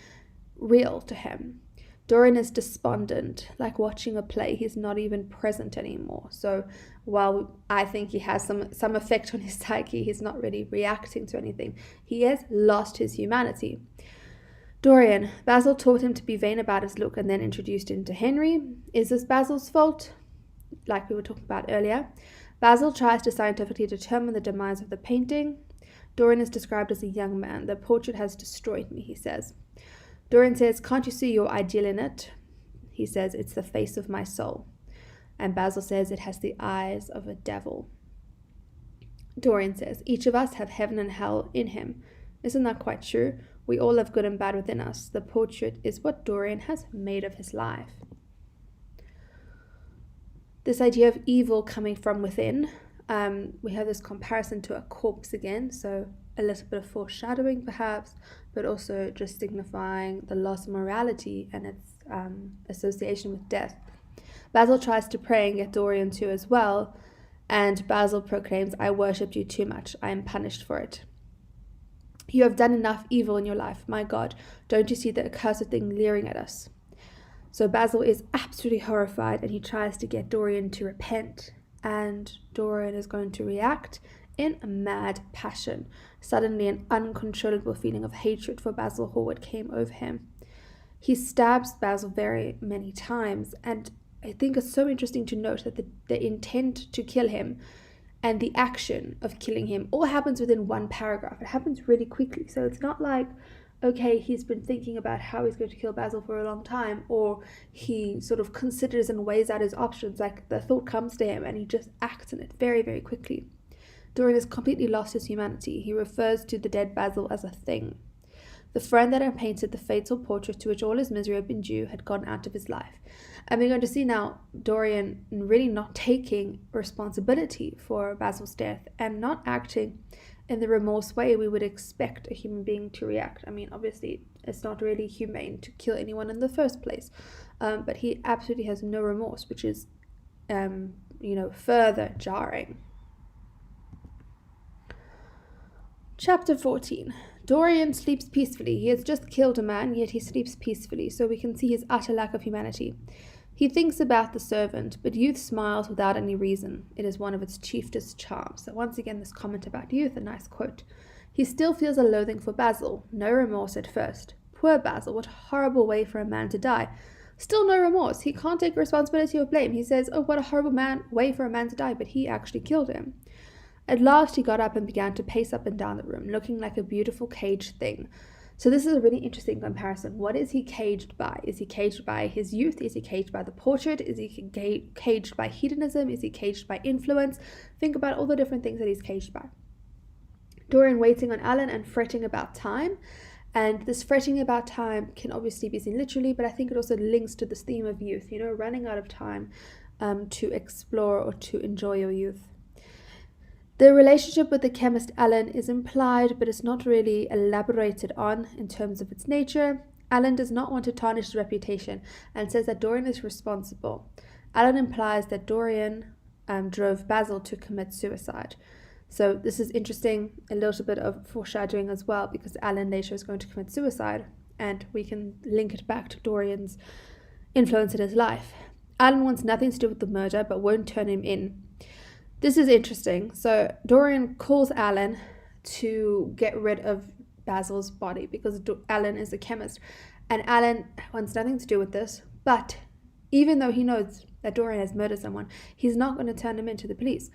real to him. Dorian is despondent, like watching a play. He's not even present anymore. So while I think he has some effect on his psyche, he's not really reacting to anything. He has lost his humanity. Dorian. Basil taught him to be vain about his look and then introduced him to Henry. Is this Basil's fault? Like we were talking about earlier. Basil tries to scientifically determine the demise of the painting. Dorian is described as a young man. The portrait has destroyed me, he says. Dorian says, can't you see your ideal in it? He says, it's the face of my soul. And Basil says, it has the eyes of a devil. Dorian says, each of us have heaven and hell in him. Isn't that quite true? We all have good and bad within us. The portrait is what Dorian has made of his life. This idea of evil coming from within, we have this comparison to a corpse again, so a little bit of foreshadowing perhaps, but also just signifying the loss of morality and its association with death. Basil tries to pray and get Dorian to as well, and Basil proclaims, "I worshipped you too much. I am punished for it. You have done enough evil in your life. My God, don't you see the accursed thing leering at us?" So Basil is absolutely horrified, and he tries to get Dorian to repent, and Dorian is going to react in a mad passion. Suddenly an uncontrollable feeling of hatred for Basil Hallward came over him. He stabs Basil very many times, and I think it's so interesting to note that the intent to kill him and the action of killing him all happens within one paragraph. It happens really quickly. So it's not like, okay, he's been thinking about how he's going to kill Basil for a long time, or he sort of considers and weighs out his options. Like, the thought comes to him and he just acts on it very, very quickly. Dorian has completely lost his humanity. He refers to the dead Basil as a thing. The friend that had painted the fatal portrait to which all his misery had been due had gone out of his life. And we're going to see now Dorian really not taking responsibility for Basil's death and not acting in the remorse way we would expect a human being to react. I mean, obviously, it's not really humane to kill anyone in the first place, but he absolutely has no remorse, which is, further jarring. Chapter 14. Dorian sleeps peacefully. He has just killed a man, yet he sleeps peacefully, so we can see his utter lack of humanity. He thinks about the servant, but youth smiles without any reason. It is one of its chiefest charms. So once again, this comment about youth, a nice quote. He still feels a loathing for Basil. No remorse at first. Poor Basil, what a horrible way for a man to die. Still no remorse. He can't take responsibility or blame. He says, oh, what a horrible way for a man to die, but he actually killed him. At last he got up and began to pace up and down the room, looking like a beautiful caged thing. So this is a really interesting comparison. What is he caged by? Is he caged by his youth? Is he caged by the portrait? Is he caged by hedonism? Is he caged by influence? Think about all the different things that he's caged by. Dorian waiting on Alan and fretting about time. And this fretting about time can obviously be seen literally, but I think it also links to this theme of youth, running out of time to explore or to enjoy your youth. The relationship with the chemist Alan is implied, but it's not really elaborated on in terms of its nature. Alan does not want to tarnish his reputation and says that Dorian is responsible. Alan implies that Dorian drove Basil to commit suicide. So this is interesting, a little bit of foreshadowing as well, because Alan later is going to commit suicide, and we can link it back to Dorian's influence in his life. Alan wants nothing to do with the murder, but won't turn him in. This is interesting. So Dorian calls Alan to get rid of Basil's body because Alan is a chemist, and Alan wants nothing to do with this, but even though he knows that Dorian has murdered someone, he's not going to turn him into the police.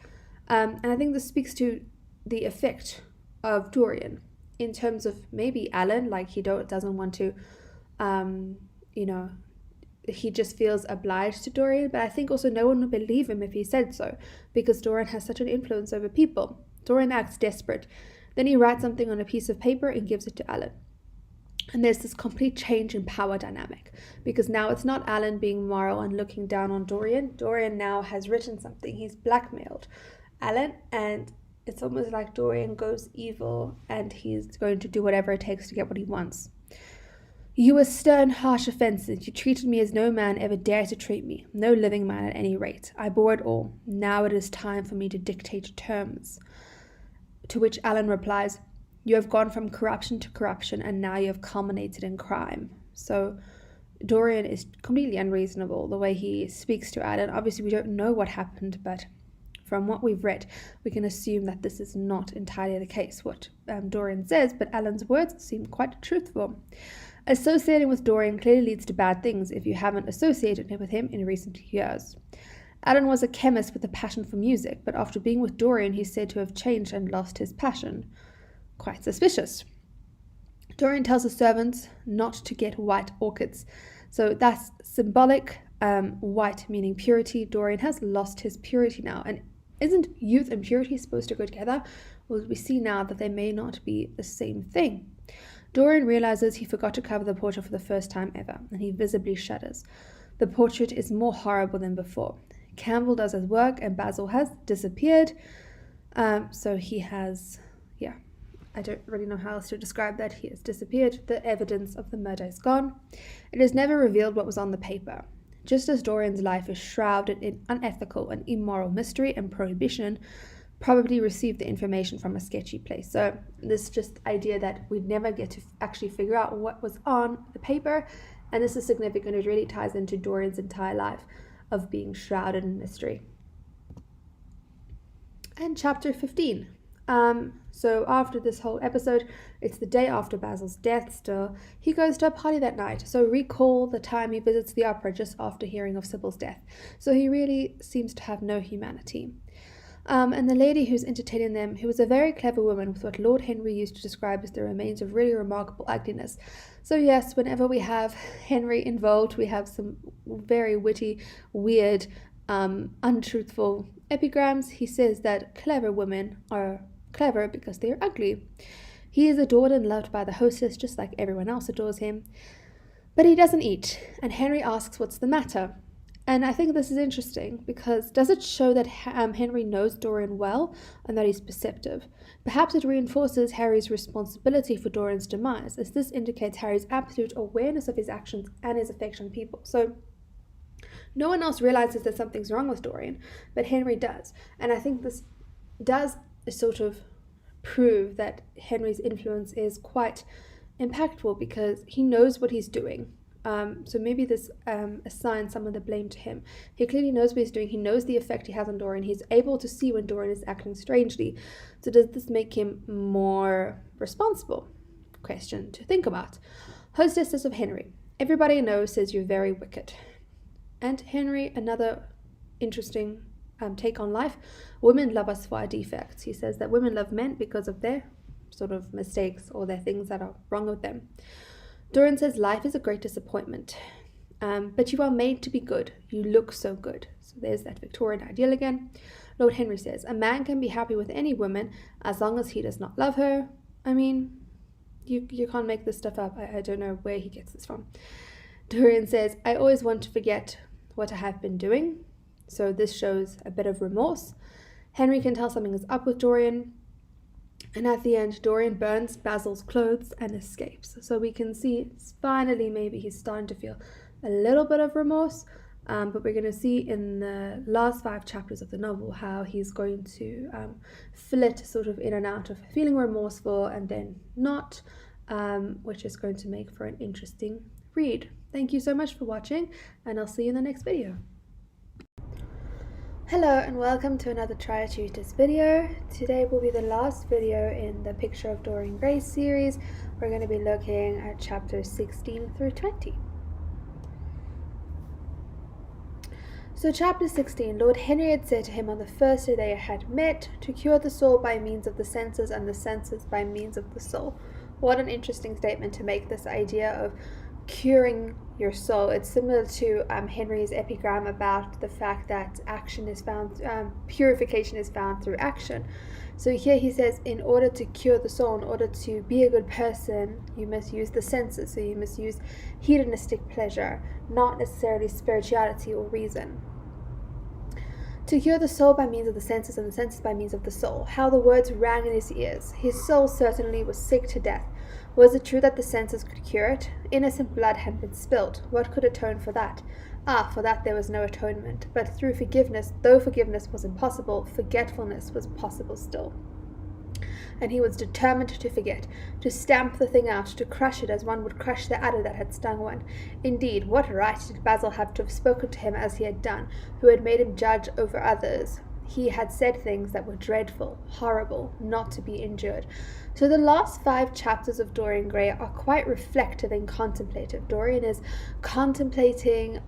And I think this speaks to the effect of Dorian in terms of maybe Alan, like he doesn't want to, he just feels obliged to Dorian, but I think also no one would believe him if he said so, because Dorian has such an influence over people. Dorian acts desperate. Then he writes something on a piece of paper and gives it to Alan. And there's this complete change in power dynamic, because now it's not Alan being moral and looking down on Dorian. Dorian now has written something. He's blackmailed Alan, and it's almost like Dorian goes evil and he's going to do whatever it takes to get what he wants. You were stern, harsh offences. You treated me as no man ever dared to treat me. No living man at any rate. I bore it all. Now it is time for me to dictate terms. To which Alan replies, you have gone from corruption to corruption, and now you have culminated in crime. So Dorian is completely unreasonable, the way he speaks to Alan. Obviously, we don't know what happened, but from what we've read, we can assume that this is not entirely the case, what Dorian says, but Alan's words seem quite truthful. Associating with Dorian clearly leads to bad things if you haven't associated with him in recent years. Alan was a chemist with a passion for music, but after being with Dorian, he's said to have changed and lost his passion. Quite suspicious. Dorian tells the servants not to get white orchids. So that's symbolic, white meaning purity. Dorian has lost his purity now. And isn't youth and purity supposed to go together? Well, we see now that they may not be the same thing. Dorian realizes he forgot to cover the portrait for the first time ever, and he visibly shudders. The portrait is more horrible than before. Campbell does his work, and Basil has disappeared. So he has, I don't really know how else to describe that. He has disappeared. The evidence of the murder is gone. It is never revealed what was on the paper. Just as Dorian's life is shrouded in unethical and immoral mystery and prohibition, probably received the information from a sketchy place. So this just idea that we'd never get to actually figure out what was on the paper, and this is significant. It really ties into Dorian's entire life of being shrouded in mystery. And chapter 15. So after this whole episode, it's the day after Basil's death still. He goes to a party that night. So recall the time he visits the opera just after hearing of Sybil's death. So he really seems to have no humanity. And the lady who's entertaining them, who was a very clever woman with what Lord Henry used to describe as the remains of really remarkable ugliness. So yes, whenever we have Henry involved, we have some very witty, weird, untruthful epigrams. He says that clever women are clever because they are ugly. He is adored and loved by the hostess just like everyone else adores him. But he doesn't eat, and Henry asks what's the matter. And I think this is interesting because does it show that Henry knows Dorian well and that he's perceptive? Perhaps it reinforces Harry's responsibility for Dorian's demise, as this indicates Harry's absolute awareness of his actions and his affection for people. So no one else realizes that something's wrong with Dorian, but Henry does. And I think this does sort of prove that Henry's influence is quite impactful because he knows what he's doing. So maybe this assigns some of the blame to him. He clearly knows what he's doing. He knows the effect he has on Dorian. He's able to see when Dorian is acting strangely. So does this make him more responsible? Question to think about. Hostesses of Henry. Everybody knows says you're very wicked. And Henry, another interesting take on life. Women love us for our defects. He says that women love men because of their sort of mistakes or their things that are wrong with them. Dorian says life is a great disappointment, but you are made to be good. You look so good. So there's that Victorian ideal again. Lord Henry says a man can be happy with any woman as long as he does not love her. I mean, you can't make this stuff up. I don't know where he gets this from. Dorian says I always want to forget what I have been doing. So this shows a bit of remorse. Henry can tell something is up with Dorian. And at the end, Dorian burns Basil's clothes and escapes. So we can see finally maybe he's starting to feel a little bit of remorse. But we're going to see in the last 5 chapters of the novel how he's going to flit sort of in and out of feeling remorseful and then not, which is going to make for an interesting read. Thank you so much for watching, and I'll see you in the next video. Hello and welcome to another Tri-tutors video. Today will be the last video in the Picture of Dorian Gray series. We're going to be looking at chapters 16 through 20. So chapter 16, Lord Henry had said to him on the first day they had met, to cure the soul by means of the senses and the senses by means of the soul. What an interesting statement to make, this idea of curing your soul. It's similar to Henry's epigram about the fact that action is found, purification is found through action. So here he says, in order to cure the soul, in order to be a good person, you must use the senses. So you must use hedonistic pleasure, not necessarily spirituality or reason. To cure the soul by means of the senses and the senses by means of the soul. How the words rang in his ears. His soul certainly was sick to death. Was it true that the senses could cure it? Innocent blood had been spilt. What could atone for that? For that there was no atonement. But through forgiveness, though forgiveness was impossible, forgetfulness was possible still. And he was determined to forget, to stamp the thing out, to crush it as one would crush the adder that had stung one. Indeed, what right did Basil have to have spoken to him as he had done, who had made him judge over others? He had said things that were dreadful, horrible, not to be endured. So the last 5 chapters of Dorian Gray are quite reflective and contemplative. Dorian is contemplating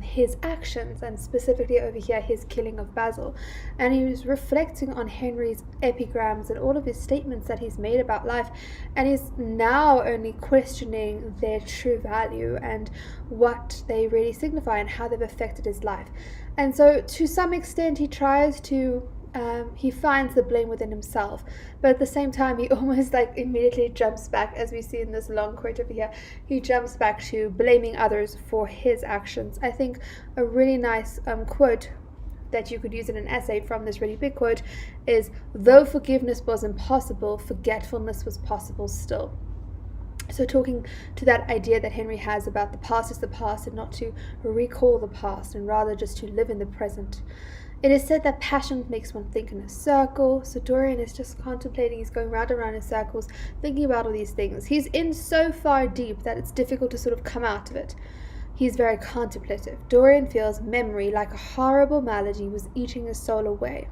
his actions, and specifically over here his killing of Basil, and he was reflecting on Henry's epigrams and all of his statements that he's made about life, and he's now only questioning their true value and what they really signify and how they've affected his life. And so to some extent he tries to he finds the blame within himself, but at the same time he almost like immediately jumps back, as we see in this long quote over here. He jumps back to blaming others for his actions. I think a really nice quote that you could use in an essay from this really big quote is, though forgiveness was impossible, forgetfulness was possible still. So talking to that idea that Henry has about the past is the past and not to recall the past and rather just to live in the present. It is said that passion makes one think in a circle. So Dorian is just contemplating, he's going round and round in circles, thinking about all these things. He's in so far deep that it's difficult to sort of come out of it. He's very contemplative. Dorian feels memory, like a horrible malady, was eating his soul away.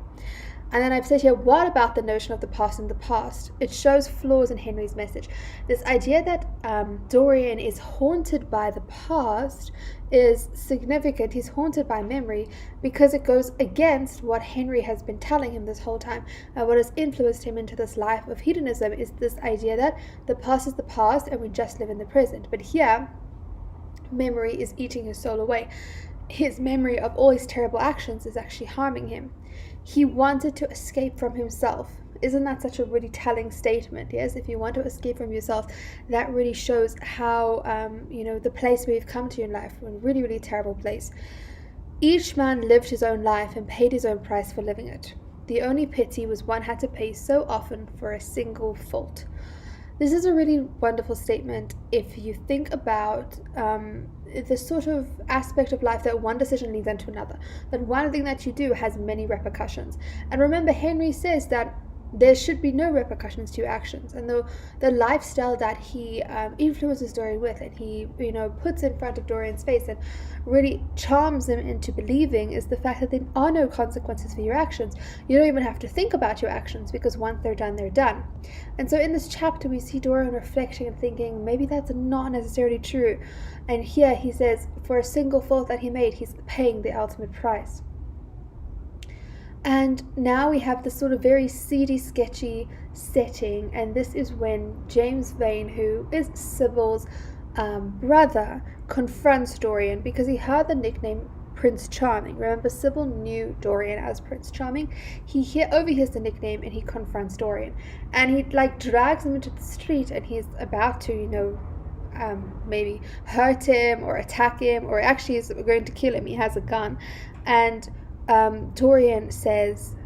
And then I've said here, what about the notion of the past in the past? It shows flaws in Henry's message. This idea that Dorian is haunted by the past is significant. He's haunted by memory because it goes against what Henry has been telling him this whole time. What has influenced him into this life of hedonism is this idea that the past is the past and we just live in the present. But here, memory is eating his soul away. His memory of all his terrible actions is actually harming him. He wanted to escape from himself. Isn't that such a really telling statement? Yes, if you want to escape from yourself, that really shows how, the place where you've come to in life, a really, really terrible place. Each man lived his own life and paid his own price for living it. The only pity was one had to pay so often for a single fault. This is a really wonderful statement if you think about the sort of aspect of life that one decision leads into another. That one thing that you do has many repercussions. And remember, Henry says that there should be no repercussions to your actions. And the lifestyle that he influences Dorian with, and he puts in front of Dorian's face and really charms him into believing, is the fact that there are no consequences for your actions. You don't even have to think about your actions because once they're done, they're done. And so in this chapter we see Dorian reflecting and thinking maybe that's not necessarily true. And here he says for a single fault that he made, he's paying the ultimate price. And now we have this sort of very seedy, sketchy setting, and this is when James Vane, who is Sybil's brother, confronts Dorian because he heard the nickname Prince Charming. Remember, Sybil knew Dorian as Prince Charming. He overhears the nickname and he confronts Dorian, and he drags him into the street, and he's about to maybe hurt him or attack him, or actually is going to kill him. He has a gun, and Dorian says,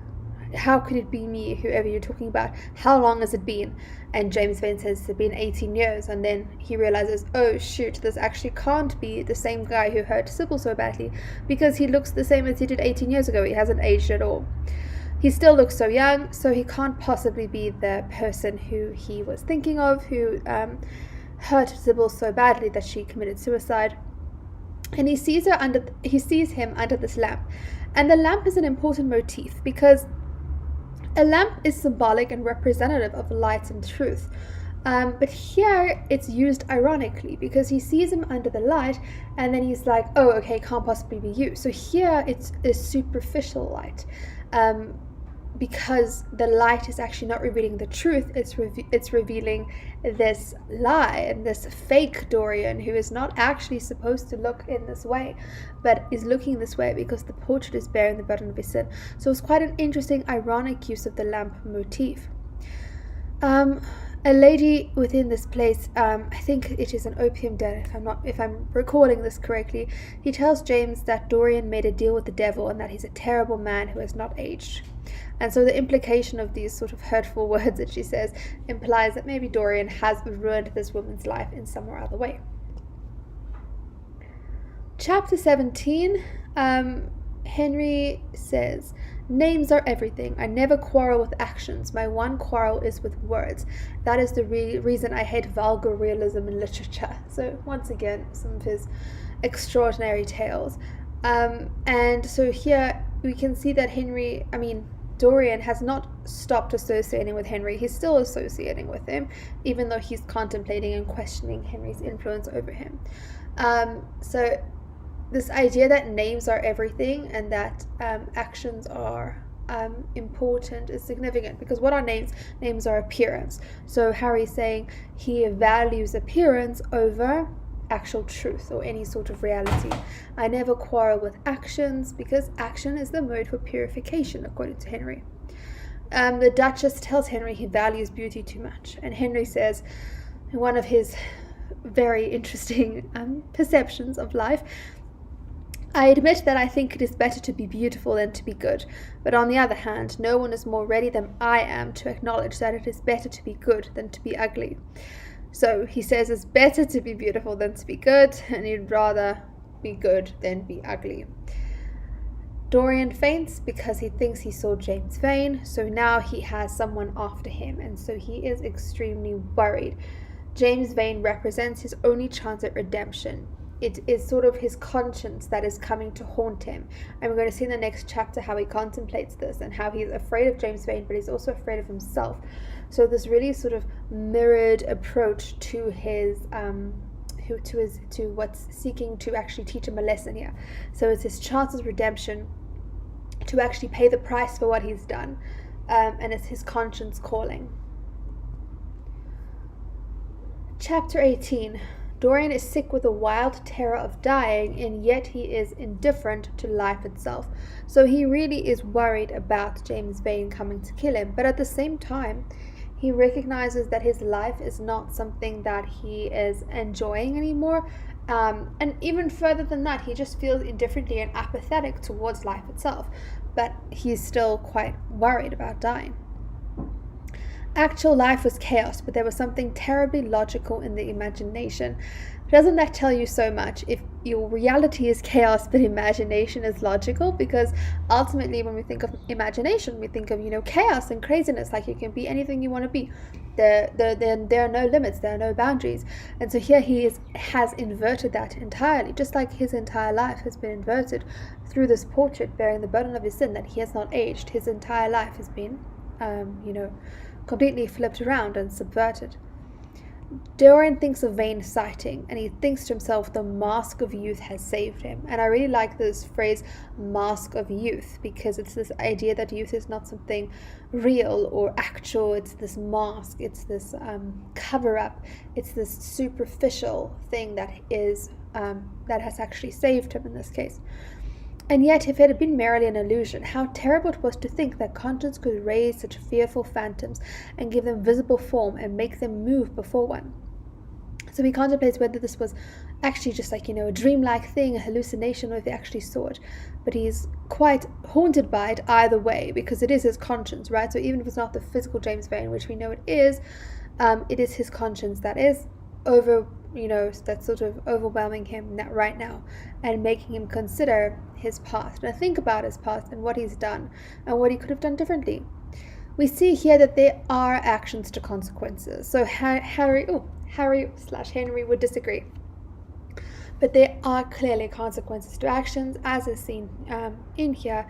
how could it be me, whoever you're talking about? How long has it been? And James Vane says it's been 18 years. And then he realizes, oh shoot, this actually can't be the same guy who hurt Sybil so badly, because he looks the same as he did 18 years ago. He hasn't aged at all. He still looks so young, so he can't possibly be the person who he was thinking of, who hurt Sybil so badly that she committed suicide. And he sees him under this lamp. And the lamp is an important motif because a lamp is symbolic and representative of light and truth. But here it's used ironically because he sees him under the light and then he's like, oh, okay, can't possibly be you. So here it's a superficial light. Because the light is actually not revealing the truth, it's revealing this lie and this fake Dorian who is not actually supposed to look in this way, but is looking this way because the portrait is bearing the burden of his sin. So it's quite an interesting, ironic use of the lamp motif. A lady within this place, I think it is an opium den, if I'm recalling this correctly, he tells James that Dorian made a deal with the devil and that he's a terrible man who has not aged. And so the implication of these sort of hurtful words that she says implies that maybe Dorian has ruined this woman's life in some or other way. Chapter 17, Henry says, names are everything. I never quarrel with actions. My one quarrel is with words. That is the reason I hate vulgar realism in literature. So once again, some of his extraordinary tales. And so here we can see that Dorian has not stopped associating with Henry. He's still associating with him, even though he's contemplating and questioning Henry's influence over him. So this idea that names are everything and that actions are important is significant, because what are names? Names are appearance. So Harry's saying he values appearance over actual truth or any sort of reality. I never quarrel with actions because action is the mode for purification, according to Henry. The Duchess tells Henry he values beauty too much, and Henry says, in one of his very interesting perceptions of life, I admit that I think it is better to be beautiful than to be good, but on the other hand, no one is more ready than I am to acknowledge that it is better to be good than to be ugly. So he says it's better to be beautiful than to be good, and he'd rather be good than be ugly. Dorian faints because he thinks he saw James Vane, so now he has someone after him, and so he is extremely worried. James Vane represents his only chance at redemption. It is sort of his conscience that is coming to haunt him. And we're going to see in the next chapter how he contemplates this and how he's afraid of James Vane, but he's also afraid of himself. So this really sort of mirrored approach to his to what's seeking to actually teach him a lesson here. So it's his chance of redemption, to actually pay the price for what he's done, and it's his conscience calling. Chapter 18. Dorian is sick with a wild terror of dying, and yet he is indifferent to life itself. So he really is worried about James Vane coming to kill him, but at the same time, he recognizes that his life is not something that he is enjoying anymore. And even further than that, he just feels indifferently and apathetic towards life itself. But he's still quite worried about dying. Actual life was chaos, but there was something terribly logical in the imagination. Doesn't that tell you so much? If your reality is chaos, but imagination is logical, because ultimately when we think of imagination, we think of, chaos and craziness, like you can be anything you want to be. There are no limits, there are no boundaries. And so here he has inverted that entirely, just like his entire life has been inverted through this portrait bearing the burden of his sin, that he has not aged. His entire life has been, completely flipped around and subverted. Dorian thinks of Vane's sighting, and he thinks to himself, the mask of youth has saved him. And I really like this phrase, mask of youth, because it's this idea that youth is not something real or actual. It's this mask, it's this cover-up, it's this superficial thing that has actually saved him in this case. And yet, if it had been merely an illusion, how terrible it was to think that conscience could raise such fearful phantoms and give them visible form and make them move before one. So he contemplates whether this was actually just like, a dreamlike thing, a hallucination, or if he actually saw it. But he's quite haunted by it either way, because it is his conscience, right? So even if it's not the physical James Vane, which we know it is his conscience that is that's sort of overwhelming him right now and making him consider his past and think about his past and what he's done and what he could have done differently. We see here that there are actions to consequences. So Harry would disagree. But there are clearly consequences to actions, as is seen in here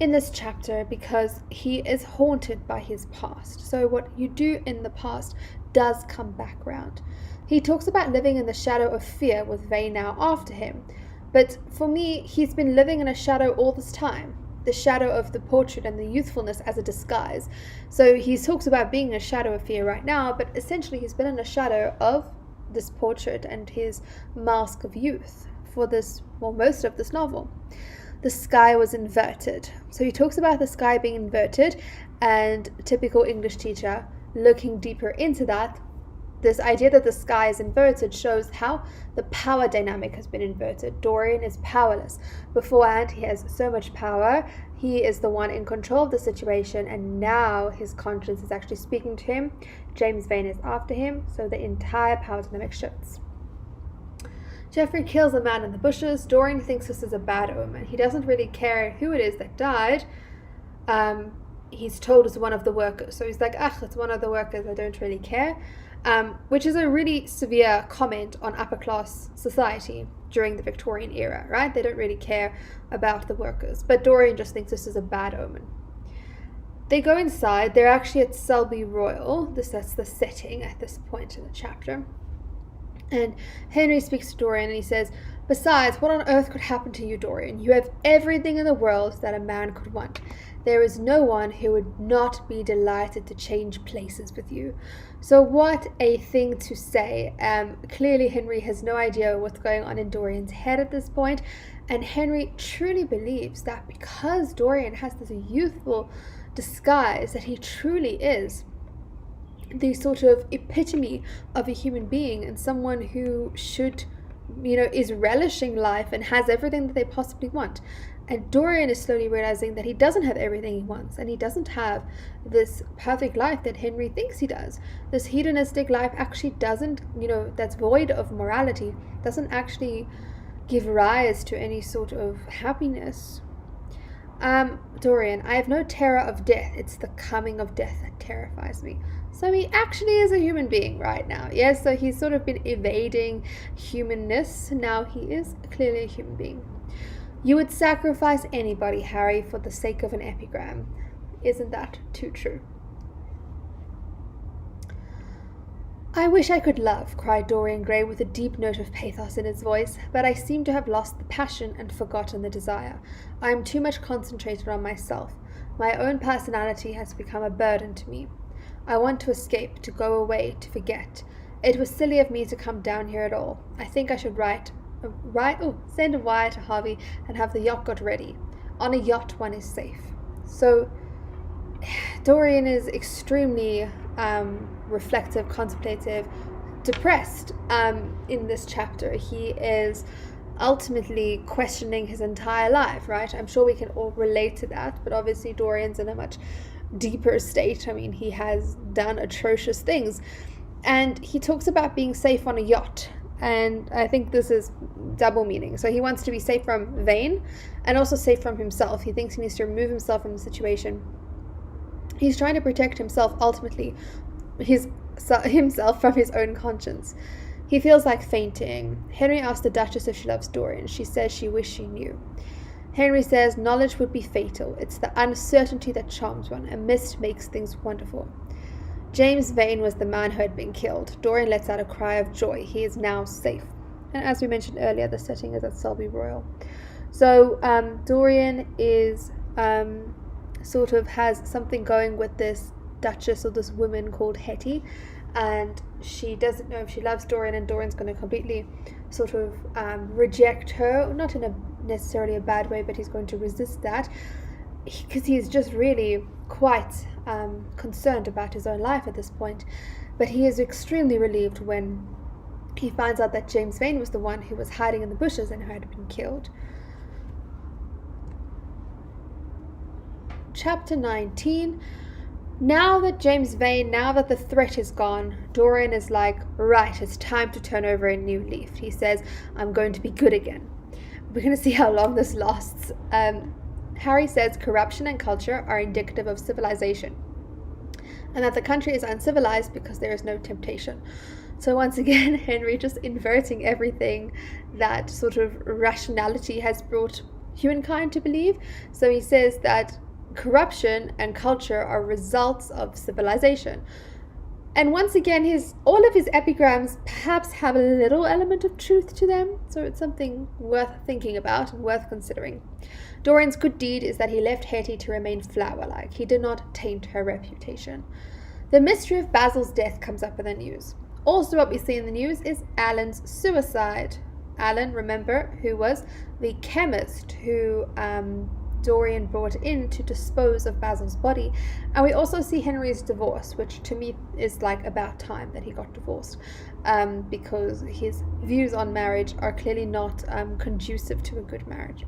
in this chapter, because he is haunted by his past. So what you do in the past does come back round. He talks about living in the shadow of fear with Vane now after him. But for me, he's been living in a shadow all this time. The shadow of the portrait and the youthfulness as a disguise. So he talks about being in a shadow of fear right now, but essentially he's been in a shadow of this portrait and his mask of youth for most of this novel. The sky was inverted. So he talks about the sky being inverted, and typical English teacher looking deeper into that. This idea that the sky is inverted shows how the power dynamic has been inverted. Dorian is powerless. Beforehand, he has so much power. He is the one in control of the situation, and now his conscience is actually speaking to him. James Vane is after him, so the entire power dynamic shifts. Geoffrey kills a man in the bushes. Dorian thinks this is a bad omen. He doesn't really care who it is that died. He's told it's one of the workers. So he's like, it's one of the workers, I don't really care. Which is a really severe comment on upper class society during the Victorian era, right? They don't really care about the workers. But Dorian just thinks this is a bad omen. They go inside. They're actually at Selby Royal. That's the setting at this point in the chapter. And Henry speaks to Dorian and he says, besides, what on earth could happen to you, Dorian? You have everything in the world that a man could want. There is no one who would not be delighted to change places with you. So what a thing to say. Clearly Henry has no idea what's going on in Dorian's head at this point. And Henry truly believes that because Dorian has this youthful disguise, that he truly is the sort of epitome of a human being and someone who should, is relishing life and has everything that they possibly want. And Dorian is slowly realizing that he doesn't have everything he wants, and he doesn't have this perfect life that Henry thinks he does. This hedonistic life actually doesn't, that's void of morality, doesn't actually give rise to any sort of happiness. Dorian, I have no terror of death. It's the coming of death that terrifies me. So he actually is a human being right now. Yes, so he's sort of been evading humanness. Now he is clearly a human being. You would sacrifice anybody, Harry, for the sake of an epigram. Isn't that too true? I wish I could love, cried Dorian Gray with a deep note of pathos in his voice, but I seem to have lost the passion and forgotten the desire. I am too much concentrated on myself. My own personality has become a burden to me. I want to escape, to go away, to forget. It was silly of me to come down here at all. I think I should send a wire to Harvey and have the yacht got ready. On a yacht, one is safe. So Dorian is extremely reflective, contemplative, depressed in this chapter. He is ultimately questioning his entire life, right? I'm sure we can all relate to that, but obviously Dorian's in a much deeper state. I mean, he has done atrocious things, and he talks about being safe on a yacht, and I think this is double meaning. So he wants to be safe from Vane and also safe from himself. He thinks he needs to remove himself from the situation. He's trying to protect himself, ultimately himself from his own conscience. He feels like fainting. Henry asks the Duchess if she loves Dorian. She says she wished she knew. Henry says knowledge would be fatal. It's the uncertainty that charms one. A mist makes things wonderful. James Vane was the man who had been killed. Dorian lets out a cry of joy. He is now safe. And as we mentioned earlier, the setting is at Selby Royal. So Dorian is sort of has something going with this Duchess, or this woman called Hetty, and she doesn't know if she loves Dorian, and Dorian's going to completely sort of reject her, not in a necessarily a bad way, but he's going to resist that because he's just really quite concerned about his own life at this point. But he is extremely relieved when he finds out that James Vane was the one who was hiding in the bushes and who had been killed. Chapter 19. Now that the threat is gone, Dorian is like, right, it's time to turn over a new leaf. He says, I'm going to be good again. We're going to see how long this lasts. Harry says corruption and culture are indicative of civilization, and that the country is uncivilized because there is no temptation. So once again, Henry just inverting everything that sort of rationality has brought humankind to believe. So he says that corruption and culture are results of civilization. And once again, all of his epigrams perhaps have a little element of truth to them, so it's something worth thinking about and worth considering. Dorian's good deed is that he left Hetty to remain flower-like. He did not taint her reputation. The mystery of Basil's death comes up in the news. Also what we see in the news is Alan's suicide. Alan, remember, who was the chemist who Dorian brought in to dispose of Basil's body. And we also see Henry's divorce, which to me is like about time that he got divorced, because his views on marriage are clearly not conducive to a good marriage.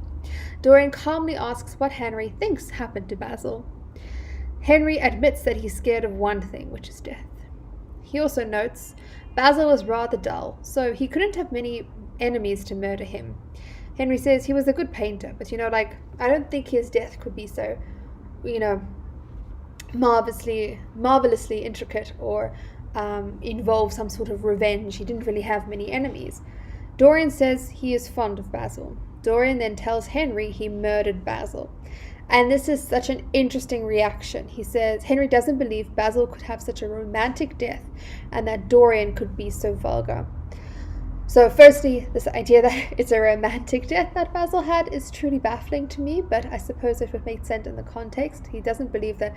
Dorian calmly asks what Henry thinks happened to Basil. Henry admits that he's scared of one thing, which is death. He also notes Basil was rather dull, so he couldn't have many enemies to murder him. Henry says he was a good painter, but I don't think his death could be so, marvelously intricate or involve some sort of revenge. He didn't really have many enemies. Dorian says he is fond of Basil. Dorian then tells Henry he murdered Basil. And this is such an interesting reaction. He says Henry doesn't believe Basil could have such a romantic death and that Dorian could be so vulgar. So firstly, this idea that it's a romantic death that Basil had is truly baffling to me, but I suppose it would make sense in the context. He doesn't believe that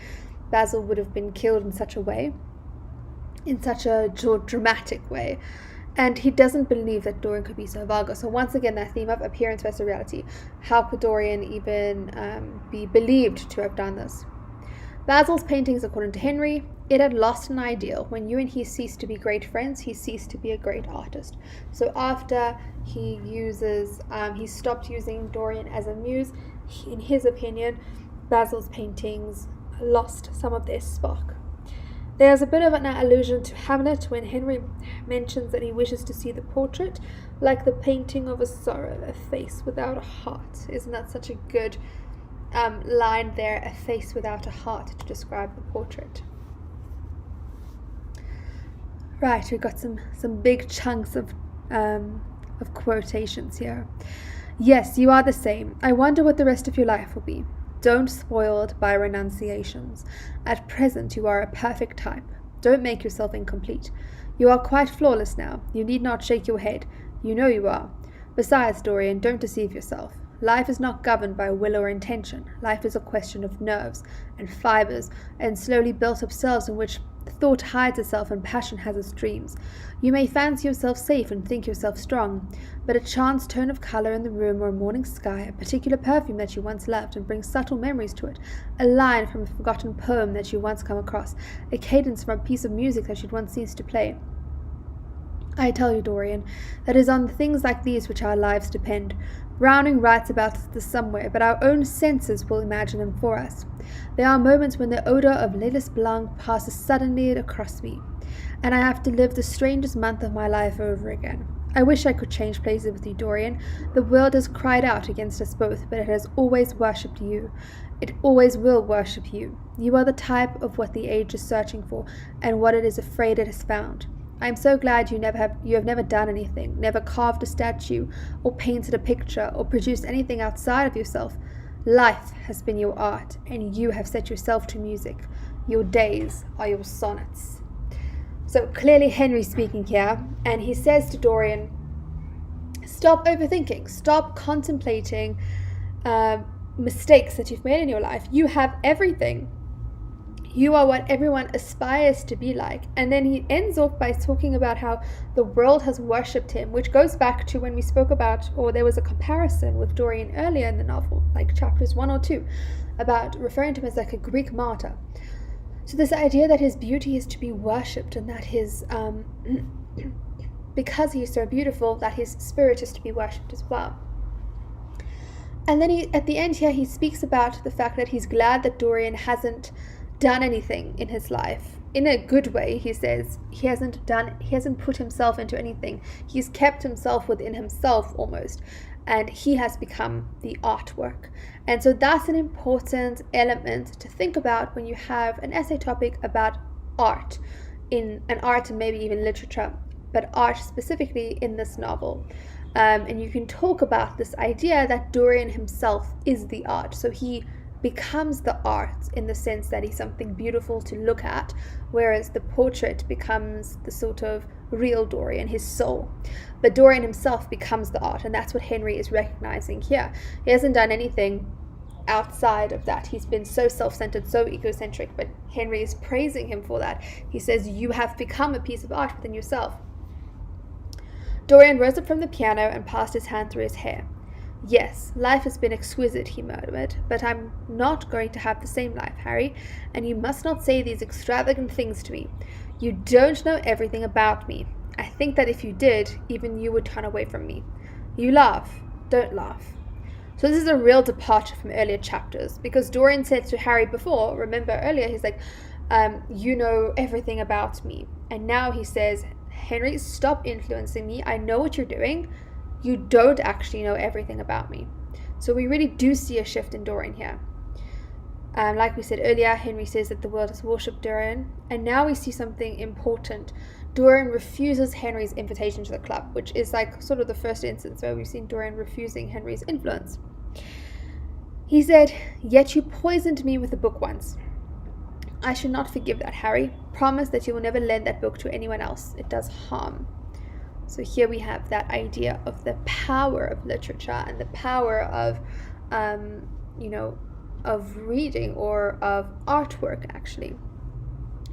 Basil would have been killed in such a way, in such a dramatic way. And he doesn't believe that Dorian could be so vulgar. So once again, that theme of appearance versus reality. How could Dorian even be believed to have done this? Basil's paintings, according to Henry, it had lost an ideal. When you and he ceased to be great friends, he ceased to be a great artist. So after he stopped using Dorian as a muse, in his opinion, Basil's paintings lost some of their spark. There's a bit of an allusion to Hamlet when Henry mentions that he wishes to see the portrait like the painting of a sorrow, a face without a heart. Isn't that such a good line there, a face without a heart, to describe the portrait? Right, we've got some big chunks of quotations here. Yes, you are the same. I wonder what the rest of your life will be. Don't spoil it by renunciations. At present you are a perfect type. Don't make yourself incomplete. You are quite flawless now. You need not shake your head. You know you are. Besides, Dorian, don't deceive yourself. Life is not governed by will or intention. Life is a question of nerves and fibers and slowly built up cells in which thought hides itself and passion has its dreams. You may fancy yourself safe and think yourself strong, but a chance turn of colour in the room or a morning sky, a particular perfume that you once loved and brings subtle memories to it, a line from a forgotten poem that you once come across, a cadence from a piece of music that you'd once ceased to play. I tell you, Dorian, that it is on things like these which our lives depend. Browning writes about this somewhere, but our own senses will imagine them for us. There are moments when the odour of Lillis Blanc passes suddenly across me, and I have to live the strangest month of my life over again. I wish I could change places with you, Dorian. The world has cried out against us both, but it has always worshipped you. It always will worship you. You are the type of what the age is searching for, and what it is afraid it has found. I am so glad you have never done anything, never carved a statue, or painted a picture, or produced anything outside of yourself. Life has been your art, and you have set yourself to music. Your days are your sonnets. So clearly Henry speaking here, and he says to Dorian, stop overthinking, stop contemplating mistakes that you've made in your life. You have everything. You are what everyone aspires to be like. And then he ends off by talking about how the world has worshipped him, which goes back to when we spoke about, or there was a comparison with Dorian earlier in the novel, like chapters 1 or 2, about referring to him as like a Greek martyr. So this idea that his beauty is to be worshipped, and that his, because he is so beautiful, that his spirit is to be worshipped as well. And then at the end here, he speaks about the fact that he's glad that Dorian hasn't done anything in his life. In a good way, he says, he hasn't put himself into anything. He's kept himself within himself almost, and he has become the artwork. And so that's an important element to think about when you have an essay topic about art, in an art and maybe even literature, but art specifically in this novel. And you can talk about this idea that Dorian himself is the art. So he becomes the art in the sense that he's something beautiful to look at, whereas the portrait becomes the sort of real Dorian, his soul. But Dorian himself becomes the art, and that's what Henry is recognizing here. He hasn't done anything outside of that. He's been so self-centered, so egocentric, but Henry is praising him for that. He says, you have become a piece of art within yourself. Dorian rose up from the piano and passed his hand through his hair. Yes, life has been exquisite, he murmured, but I'm not going to have the same life, Harry, and you must not say these extravagant things to me. You don't know everything about me. I think that if you did, even you would turn away from me. You laugh. Don't laugh. So this is a real departure from earlier chapters, because Dorian said to Harry before, remember earlier, he's like, you know everything about me. And now he says, Henry, stop influencing me. I know what you're doing. You don't actually know everything about me. So we really do see a shift in Dorian here. Like we said earlier, Henry says that the world has worshipped Dorian, and now we see something important. Dorian refuses Henry's invitation to the club, which is like sort of the first instance where we've seen Dorian refusing Henry's influence. He said, yet you poisoned me with a book once. I should not forgive that, Harry. Promise that you will never lend that book to anyone else. It does harm. So here we have that idea of the power of literature and the power of, of reading or of artwork, actually,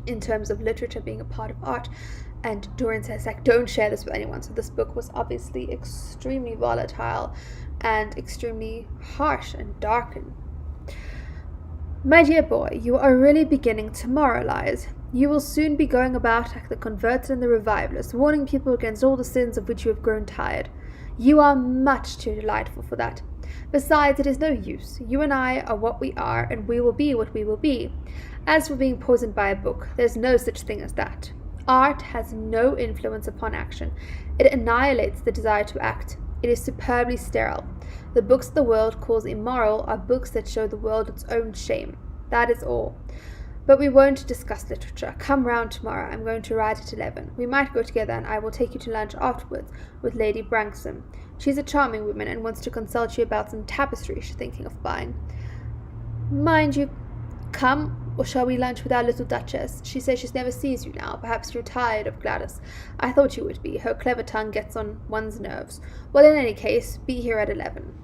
in terms of literature being a part of art. And Dorian says, like, don't share this with anyone. So this book was obviously extremely volatile and extremely harsh and darkened. My dear boy, you are really beginning to moralize. You will soon be going about like the converted and the revivalists, warning people against all the sins of which you have grown tired. You are much too delightful for that. Besides, it is no use. You and I are what we are, and we will be what we will be. As for being poisoned by a book, there's no such thing as that. Art has no influence upon action. It annihilates the desire to act. It is superbly sterile. The books the world calls immoral are books that show the world its own shame. That is all. But we won't discuss literature. Come round tomorrow. I'm going to ride at 11. We might go together, and I will take you to lunch afterwards with Lady Branksome. She's a charming woman and wants to consult you about some tapestry she's thinking of buying. Mind you come, or shall we lunch with our little Duchess? She says she never sees you now. Perhaps you're tired of Gladys. I thought you would be. Her clever tongue gets on one's nerves. Well, in any case, be here at 11.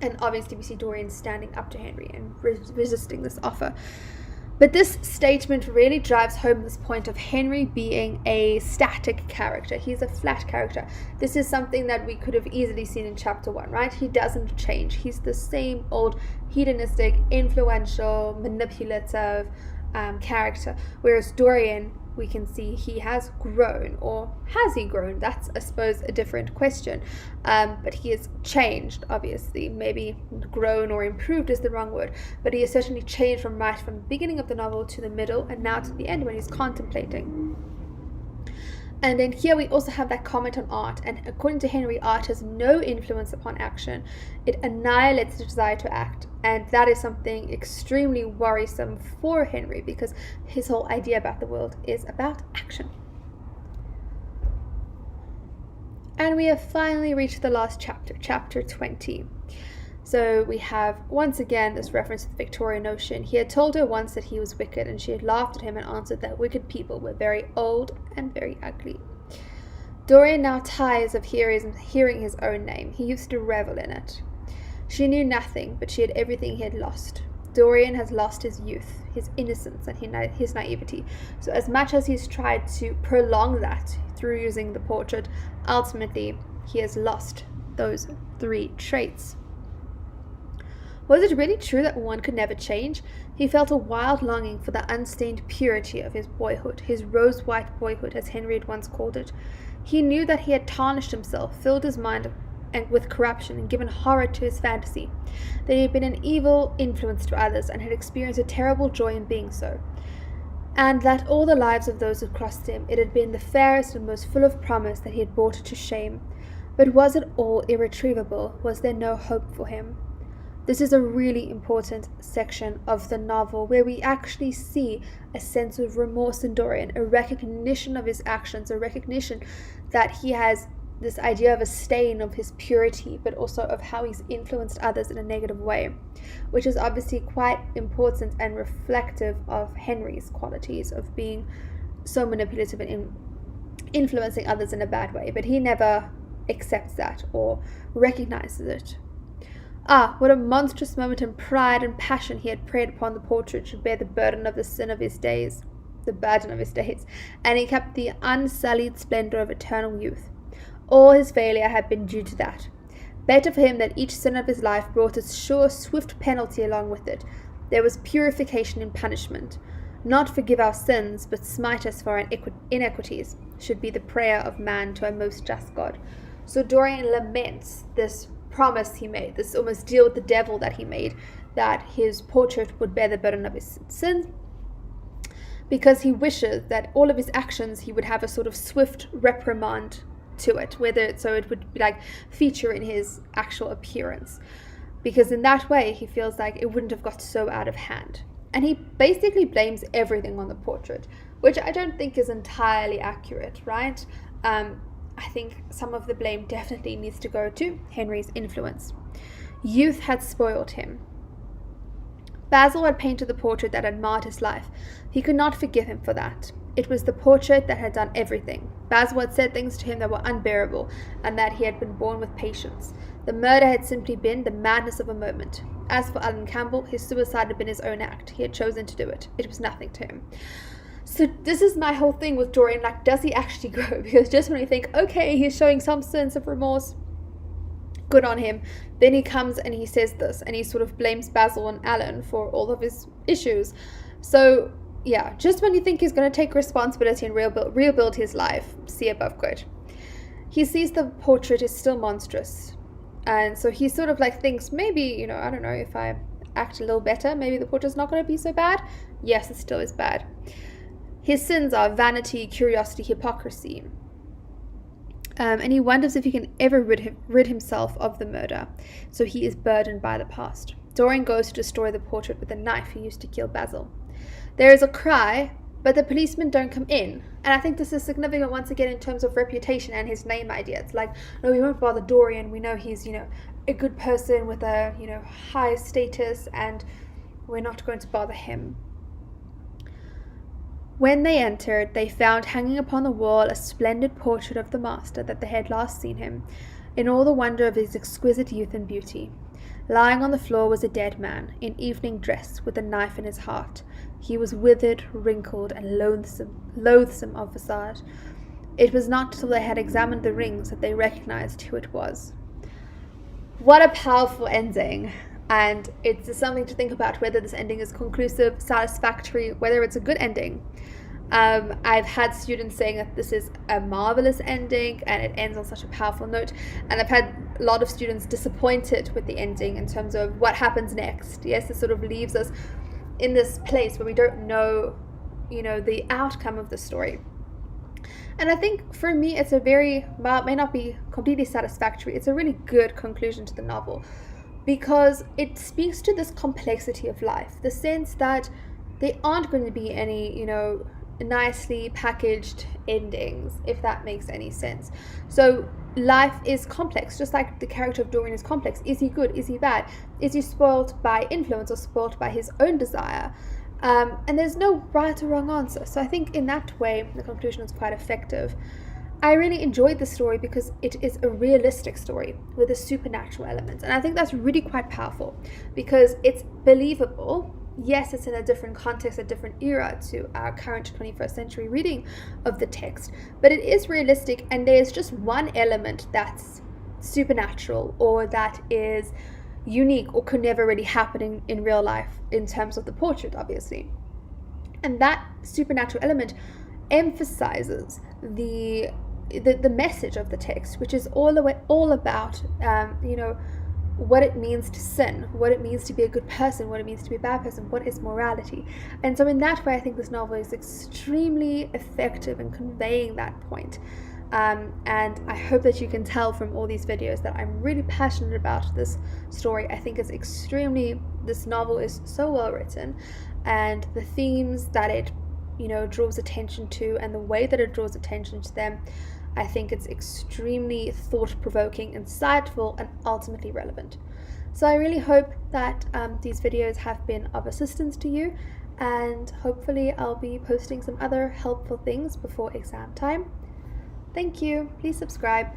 And obviously we see Dorian standing up to Henry and resisting this offer. But this statement really drives home this point of Henry being a static character. He's a flat character. This is something that we could have easily seen in chapter 1, right? He doesn't change. He's the same old hedonistic, influential, manipulative character. Whereas Dorian, we can see he has grown. Or has he grown? That's, I suppose, a different question. But he has changed, obviously. Maybe grown or improved is the wrong word. But he has certainly changed from the beginning of the novel to the middle and now to the end when he's contemplating. And then here we also have that comment on art. And according to Henry, art has no influence upon action. It annihilates the desire to act. And that is something extremely worrisome for Henry because his whole idea about the world is about action. And we have finally reached the last chapter, chapter 20. So we have, once again, this reference to the Victorian notion. He had told her once that he was wicked, and she had laughed at him and answered that wicked people were very old and very ugly. Dorian now tires of hearing his own name. He used to revel in it. She knew nothing, but she had everything he had lost. Dorian has lost his youth, his innocence, and his naivety. So as much as he's tried to prolong that through using the portrait, ultimately he has lost those 3 traits. Was it really true that one could never change? He felt a wild longing for the unstained purity of his boyhood, his rose-white boyhood, as Henry had once called it. He knew that he had tarnished himself, filled his mind with corruption, and given horror to his fantasy, that he had been an evil influence to others, and had experienced a terrible joy in being so, and that all the lives of those who crossed him, it had been the fairest and most full of promise that he had brought to shame. But was it all irretrievable? Was there no hope for him? This is a really important section of the novel where we actually see a sense of remorse in Dorian, a recognition of his actions, a recognition that he has this idea of a stain of his purity, but also of how he's influenced others in a negative way, which is obviously quite important and reflective of Henry's qualities of being so manipulative and influencing others in a bad way, but he never accepts that or recognizes it. Ah, what a monstrous moment in pride and passion he had preyed upon the portrait should bear the burden of the sin of his days, and he kept the unsullied splendor of eternal youth. All his failure had been due to that. Better for him that each sin of his life brought its sure, swift penalty along with it. There was purification in punishment. Not forgive our sins, but smite us for our iniquities, should be the prayer of man to our most just God. So Dorian laments this promise he made, this almost deal with the devil that he made, that his portrait would bear the burden of his sins, because he wishes that all of his actions he would have a sort of swift reprimand to it, so it would be like feature in his actual appearance, because in that way he feels like it wouldn't have got so out of hand. And he basically blames everything on the portrait, which I don't think is entirely accurate, right? I think some of the blame definitely needs to go to Henry's influence. Youth had spoiled him. Basil had painted the portrait that had marred his life. He could not forgive him for that. It was the portrait that had done everything. Basil had said things to him that were unbearable, and that he had been borne with patience. The murder had simply been the madness of a moment. As for Alan Campbell, his suicide had been his own act. He had chosen to do it. It was nothing to him. So this is my whole thing with Dorian, like, does he actually grow? Because just when you think, okay, he's showing some sense of remorse, good on him, then he comes and he says this, and he sort of blames Basil and Alan for all of his issues. So yeah, just when you think he's going to take responsibility and rebuild his life, see above quote. he sees the portrait is still monstrous. And so he sort of like thinks, maybe, I don't know, if I act a little better, maybe the portrait's not going to be so bad. Yes, it still is bad. His sins are vanity, curiosity, hypocrisy. And he wonders if he can ever rid himself of the murder. So he is burdened by the past. Dorian goes to destroy the portrait with a knife he used to kill Basil. There is a cry, but the policemen don't come in. And I think this is significant once again in terms of reputation and his name idea. It's like, no, we won't bother Dorian. We know he's, a good person with a, high status, and we're not going to bother him. When they entered, they found hanging upon the wall a splendid portrait of the master that they had last seen him, in all the wonder of his exquisite youth and beauty. Lying on the floor was a dead man, in evening dress, with a knife in his heart. He was withered, wrinkled, and loathsome of visage. It was not till they had examined the rings that they recognized who it was. What a powerful ending! And it's something to think about, whether this ending is conclusive, satisfactory, whether it's a good ending. I've had students saying that this is a marvelous ending and it ends on such a powerful note, and I've had a lot of students disappointed with the ending in terms of what happens next. Yes, it sort of leaves us in this place where we don't know, the outcome of the story. And I think for me it's a very, while it may not be completely satisfactory, it's a really good conclusion to the novel, because it speaks to this complexity of life, the sense that there aren't going to be any, nicely packaged endings, if that makes any sense. So life is complex, just like the character of Dorian is complex. Is he good? Is he bad? Is he spoiled by influence or spoiled by his own desire? And there's no right or wrong answer. So I think in that way the conclusion is quite effective. I really enjoyed the story because it is a realistic story with a supernatural element, and I think that's really quite powerful because it's believable. Yes, it's in a different context, a different era to our current 21st century reading of the text, but it is realistic, and there's just one element that's supernatural or that is unique or could never really happen in real life in terms of the portrait, obviously. And that supernatural element emphasizes the message of the text, which is all about what it means to sin, what it means to be a good person, what it means to be a bad person, what is morality. And so in that way I think this novel is extremely effective in conveying that point. And I hope that you can tell from all these videos that I'm really passionate about this story. I think this novel is so well written, and the themes that it draws attention to and the way that it draws attention to them, I think it's extremely thought-provoking, insightful, and ultimately relevant. So I really hope that these videos have been of assistance to you, and hopefully I'll be posting some other helpful things before exam time. Thank you. Please subscribe.